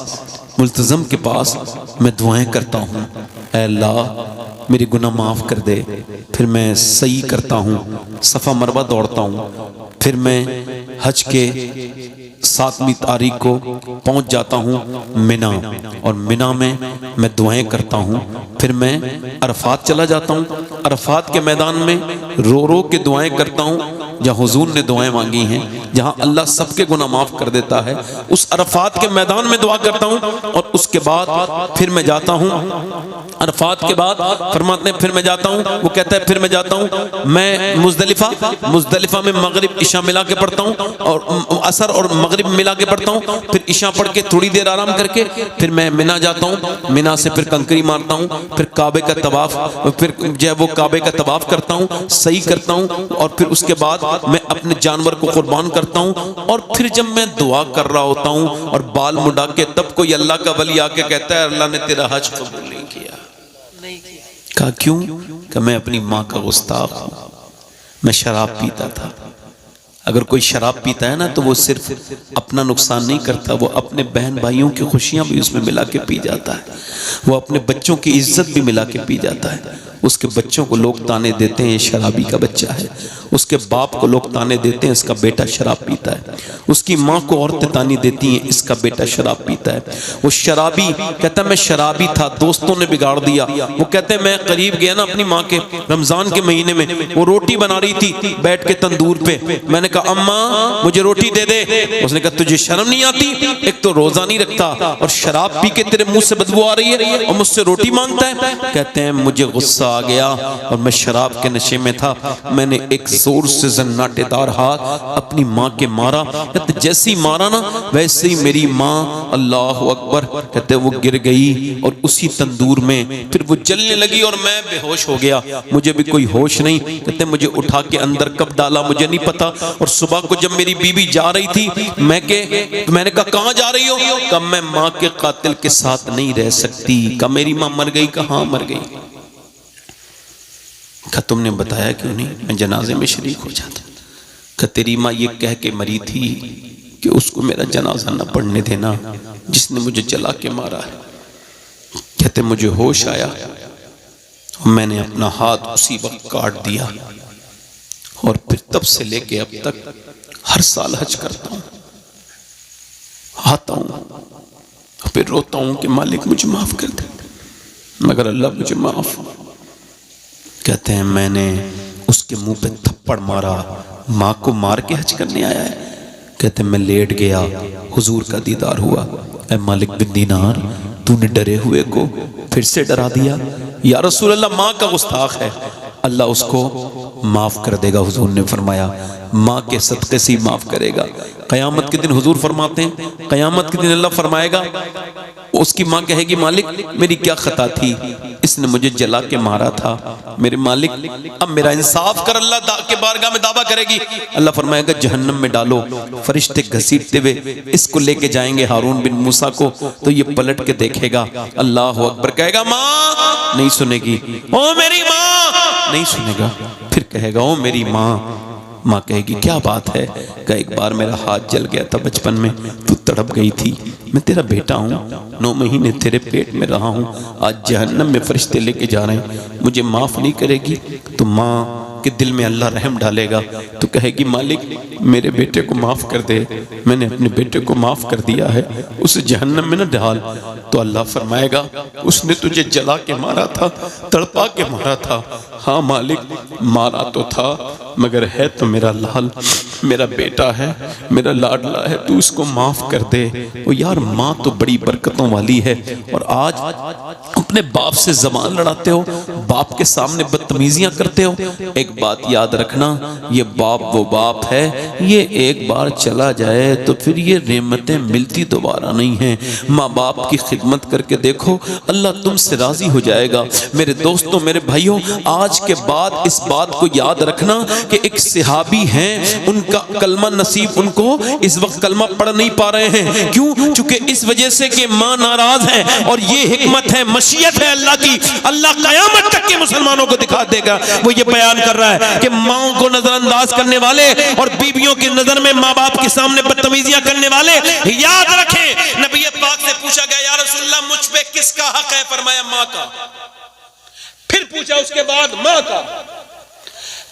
ملتزم کے پاس میں دعائیں کرتا ہوں اے اللہ میری گناہ معاف کر دے. پھر میں سعی کرتا ہوں صفا مروہ دوڑتا ہوں پھر میں حج کے 7ویں تاریخ کو پہنچ جاتا ہوں منا اور منا میں دعائیں کرتا ہوں. پھر میں عرفات چلا جاتا ہوں عرفات کے میدان میں رو رو کے دعائیں کرتا ہوں جہاں حضور نے دعائیں مانگی ہیں جہاں اللہ سب کے گناہ معاف کر دیتا ہے اس عرفات کے میدان میں دعا کرتا ہوں. اور اس کے بعد پھر میں جاتا ہوں عرفات کے بعد فرماتے ہیں پھر میں جاتا ہوں وہ کہتا ہے پھر میں جاتا ہوں میں مزدلفہ میں مغرب عشاء ملا کے پڑھتا ہوں اور عصر اور مغرب ملا کے پڑھتا ہوں. پھر عشاء پڑھ کے تھوڑی دیر آرام کر کے پھر میں منا جاتا ہوں منا سے پھر کنکری مارتا ہوں پھر کعبے کا طواف پھر جو ہے وہ کعبے کا طواف کرتا ہوں صحیح کرتا ہوں اور پھر اس کے بعد میں اپنے جانور کو قربان کرتا ہوں. اور پھر جب میں دعا کر رہا ہوتا ہوں اور بال مڈا کے تب کوئی اللہ کا ولی آ کے کہتا ہے اللہ نے تیرا حج قبول نہیں کیا. کہا کیوں؟ کہ میں اپنی ماں کا گستاخ ہوں میں شراب پیتا تھا. اگر کوئی شراب پیتا ہے نا تو وہ صرف اپنا نقصان نہیں کرتا وہ اپنے بہن بھائیوں کی خوشیاں بھی اس میں ملا کے پی جاتا ہے وہ اپنے بچوں کی عزت بھی ملا کے پی جاتا ہے. اس کے بچوں کو لوگ تانے دیتے ہیں یہ شرابی کا بچہ ہے اس کے باپ کو لوگ تانے دیتے ہیں اس کا بیٹا شراب پیتا ہے اس کی ماں کو عورتیں تانے دیتی ہیں اس کا بیٹا شراب پیتا ہے. وہ شرابی کہتا ہے میں شرابی تھا دوستوں نے بگاڑ دیا. وہ کہتے ہیں میں قریب گیا نا اپنی ماں کے رمضان کے مہینے میں وہ روٹی بنا رہی تھی بیٹھ کے تندور پہ میں نے کہا اماں مجھے روٹی دے دے. اس نے کہا تجھے شرم نہیں آتی ایک تو روزہ نہیں رکھتا اور شراب پی کے تیرے منہ سے بدبو آ رہی ہے اور مجھ سے روٹی مانگتا ہے. کہتے ہیں مجھے غصہ آ گیا اور میں شراب کے نشے میں تھا میں نے ایک زور سے زناٹے دار ہاتھ اپنی ماں کے مارا. کہتے جیسی مارا نا ویسے ہی میری ماں اللہ اکبر کہتے وہ گر گئی اور اسی تندور میں پھر وہ جلنے لگی اور میں بے ہوش ہو گیا مجھے بھی کوئی ہوش نہیں. کہتے مجھے اٹھا کے اندر کب ڈالا مجھے نہیں پتا. اور صبح کو جب میری بیوی جا رہی تھی میں نے کہا کہاں جا رہی ہو؟ کہا میں ماں کے قاتل کے ساتھ نہیں رہ سکتی. کہا میری ماں مر گئی؟ کہاں مر گئی؟ کہا تم نے بتایا کیوں نہیں میں جنازے میں شریک ہو جاتا. کہا تیری ماں یہ کہہ کے مری تھی کہ اس کو میرا جنازہ نہ پڑھنے دینا جس نے مجھے جلا کے مارا ہے. کہتے مجھے ہوش آیا اور میں نے اپنا ہاتھ اسی وقت کاٹ دیا اور پھر تب سے لے کے اب تک ہر سال حج کرتا ہوں آتا ہوں پھر روتا ہوں کہ مالک مجھے معاف کر دے مگر اللہ مجھے معاف. کہتے ہیں میں نے اس کے منہ پہ تھپڑ مارا ماں کو مار کے حج کرنے آیا ہے. کہتے ہیں میں لیٹ گیا حضور کا دیدار ہوا. اے مالک بن دینار تو نے ڈرے ہوئے کو پھر سے ڈرا دیا. یا رسول اللہ ماں کا گستاخ ہے اللہ اس کو معاف کر دے گا. حضور نے فرمایا ماں کے صدقے سے معاف کرے گا. قیامت کے دن حضور فرماتے ہیں قیامت کے دن اللہ فرمائے گا اس کی ماں کہے گی مالک میری کیا خطا تھی اس نے مجھے جلا کے مارا تھا میرے مالک اب میرا انصاف کر. اللہ کے بارگاہ میں دعویٰ کرے گی اللہ فرمائے گا جہنم میں ڈالو. فرشتے گھسیٹتے ہوئے اس کو لے کے جائیں گے ہارون بن موسیٰ کو تو یہ پلٹ کے دیکھے گا اللہ اکبر کہے گا ماں نہیں سنے گی او میری ماں نہیں سنے گا. پھر کہے گا او میری ماں. ماں کہے گی کیا بات ہے؟ کہ ایک بار میرا ہاتھ جل گیا تھا بچپن میں, تو تڑپ گئی تھی, میں تیرا بیٹا ہوں, 9 مہینے تیرے پیٹ میں رہا ہوں, آج جہنم میں فرشتے لے کے جا رہے ہیں, مجھے معاف نہیں کرے گی؟ تو ماں کے دل میں اللہ رحم ڈالے گا, تو کہے گی مالک میرے بیٹے کو معاف کر دے, میں نے اپنے بیٹے کو معاف کر دیا ہے, اسے جہنم میں نہ ڈال. تو اللہ فرمائے گا اس نے تجھے جلا کے مارا تھا, تڑپا کے مارا تھا. ہاں مالک مارا تو تھا, مگر ہے تو میرا لال, میرا بیٹا ہے, میرا لاڈلا ہے, تو اس کو معاف کر دے. وہ یار ماں تو بڑی برکتوں والی ہے. اور آج اپنے باپ سے زبان لڑاتے ہو, باپ کے سامنے بدتمیزیاں کرتے ہو. ایک بات یاد رکھنا, یہ باپ وہ باپ ہے, یہ ایک بار چلا جائے تو پھر یہ نعمتیں ملتی دوبارہ نہیں ہیں. ماں باپ کی خدمت کر کے دیکھو, اللہ تم سے راضی ہو جائے گا. میرے دوستوں, میرے بھائیوں, آج کے بعد اس بات کو یاد رکھنا کہ ایک صحابی ہیں, ان کا کلمہ نصیب ان کو اس وقت کلمہ پڑھ نہیں پا رہے ہیں. کیوں؟ چونکہ اس وجہ سے کہ ماں ناراض ہے, اور یہ حکمت ہے, مشیت ہے اللہ کی. اللہ قیامت تک کے مسلمانوں کو دکھا دے گا. وہ یہ بیان کر رہا ہے کہ ماں کو نظر انداز کرنے والے اور بیویوں کی نظر میں ماں باپ کے سامنے بدتمیزیاں کرنے والے یاد رکھیں. نبی پاک سے پوچھا گیا یا رسول اللہ مجھ پہ کس کا حق ہے؟ فرمایا ماں کا. پھر پوچھا اس کے بعد ماں کا,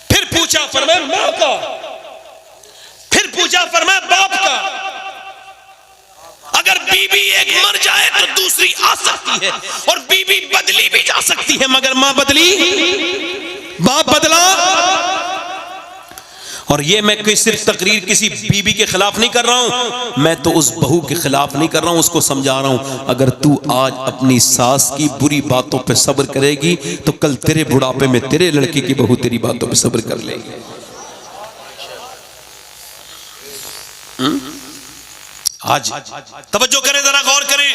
پھر پوچھا فرمایا ماں کا, پھر پوچھا فرمایا باپ کا. اگر بیوی ایک مر جائے تو دوسری آ سکتی ہے, اور بیوی بدلی بھی جا سکتی ہے, مگر ماں بدلی, باپ بدلا. اور یہ میں صرف تقریر کسی بیوی کے خلاف نہیں کر رہا ہوں, میں تو اس بہو کے خلاف نہیں کر رہا ہوں, اس کو سمجھا رہا ہوں. اگر تو آج اپنی ساس کی بری باتوں پہ صبر کرے گی تو کل تیرے بڑھاپے میں تیرے لڑکے کی بہو تیری باتوں پہ صبر کر لے گی. آج توجہ کریں, ذرا غور کریں.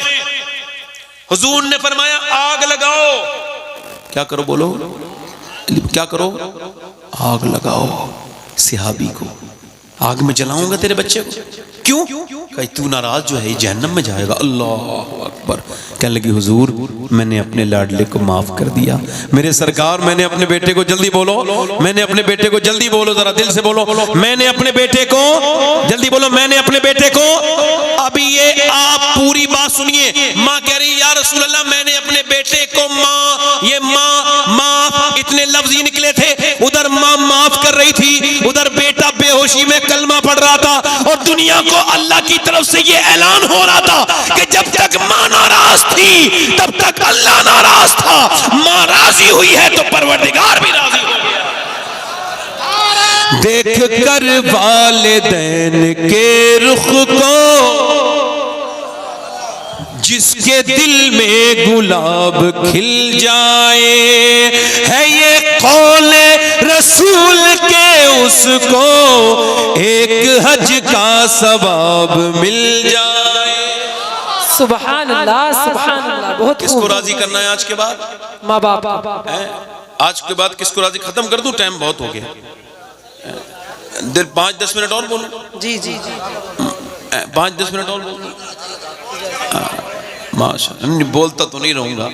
حضور نے فرمایا آگ لگاؤ. کیا کرو؟ بولو کیا کرو؟ آگ لگاؤ. صحابی کو آگ میں جلاؤں گا تیرے بچے کو. کیوں؟ کہ تو ناراض جو ہے جہنم میں جائے گا. اللہ اکبر. کہنے لگی حضور میں نے اپنے لاڈلے کو معاف کر دیا. میرے سرکار میں نے اپنے بیٹے کو, جلدی بولو, میں نے اپنے بیٹے کو, جلدی بولو, ذرا دل سے بولو, میں نے اپنے بیٹے کو, جلدی بولو, میں نے اپنے بیٹے کو. ابھی یہ آپ پوری بات سنیے. ماں کہہ رہی یا رسول اللہ میں نے اپنے بیٹے کو, ماں, یہ ماں اتنے لفظ ہی نکلے تھے. ادھر ماں معاف کر رہی تھی, ادھر بیٹا بے ہوشی میں کلمہ پڑھ رہا تھا, اور دنیا کو اللہ کی طرف سے یہ اعلان ہو رہا تھا کہ جب تک ماں ناراض تھی تب تک اللہ ناراض تھا. ماں راضی ہوئی ہے تو پروردگار بھی راضی ہو گیا. دیکھ کر والدین کے رخ کو جس کے دل میں گلاب کھل جائے, ہے یہ قول رسول کے اس کو ایک حج کا ثواب مل جائے. سبحان اللہ, سبحان اللہ. بہت کس کو راضی کرنا ہے آج کے بعد؟ ماں باپ. آج کے بعد کس کو راضی؟ ختم کر دوں, ٹائم بہت ہو گیا. 5-10 منٹ اور بولوں. جی جی جی 5-10 منٹ اور بولوں. ماشاءاللہ. بولتا تو نہیں رہوں گا.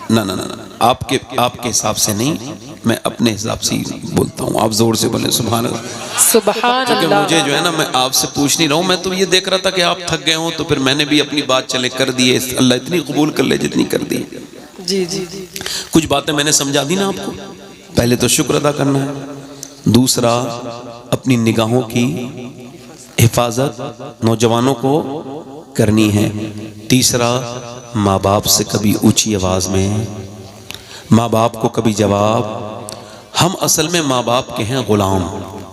نہ آپ کے حساب سے نہیں, میں اپنے حساب سے ہی بولتا ہوں. آپ زور سے بولیں سبحان اللہ. سبحان کیونکہ اللہ. مجھے جو ہے نا, میں آپ سے پوچھ نہیں رہا ہوں, میں تو یہ دیکھ رہا تھا کہ آپ تھک گئے ہوں, تو پھر میں نے بھی اپنی بات چلے کر دیے. اللہ اتنی قبول کر لے جتنی کر دی. جی جی جی کچھ باتیں میں نے سمجھا دی نا آپ کو. پہلے تو شکر ادا کرنا ہے, دوسرا اپنی نگاہوں کی حفاظت نوجوانوں کو کرنی ہے, تیسرا ماں باپ سے کبھی اونچی آواز میں, ماں باپ کو کبھی جواب. ہم اصل میں ماں باپ کے ہیں غلام,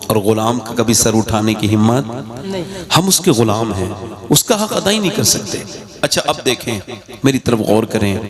اور غلام کا کبھی سر اٹھانے کی ہمت نہیں. ہم اس کے غلام ہیں, اس کا حق ادا ہی نہیں کر سکتے. اچھا اب دیکھیں, میری طرف غور کریں.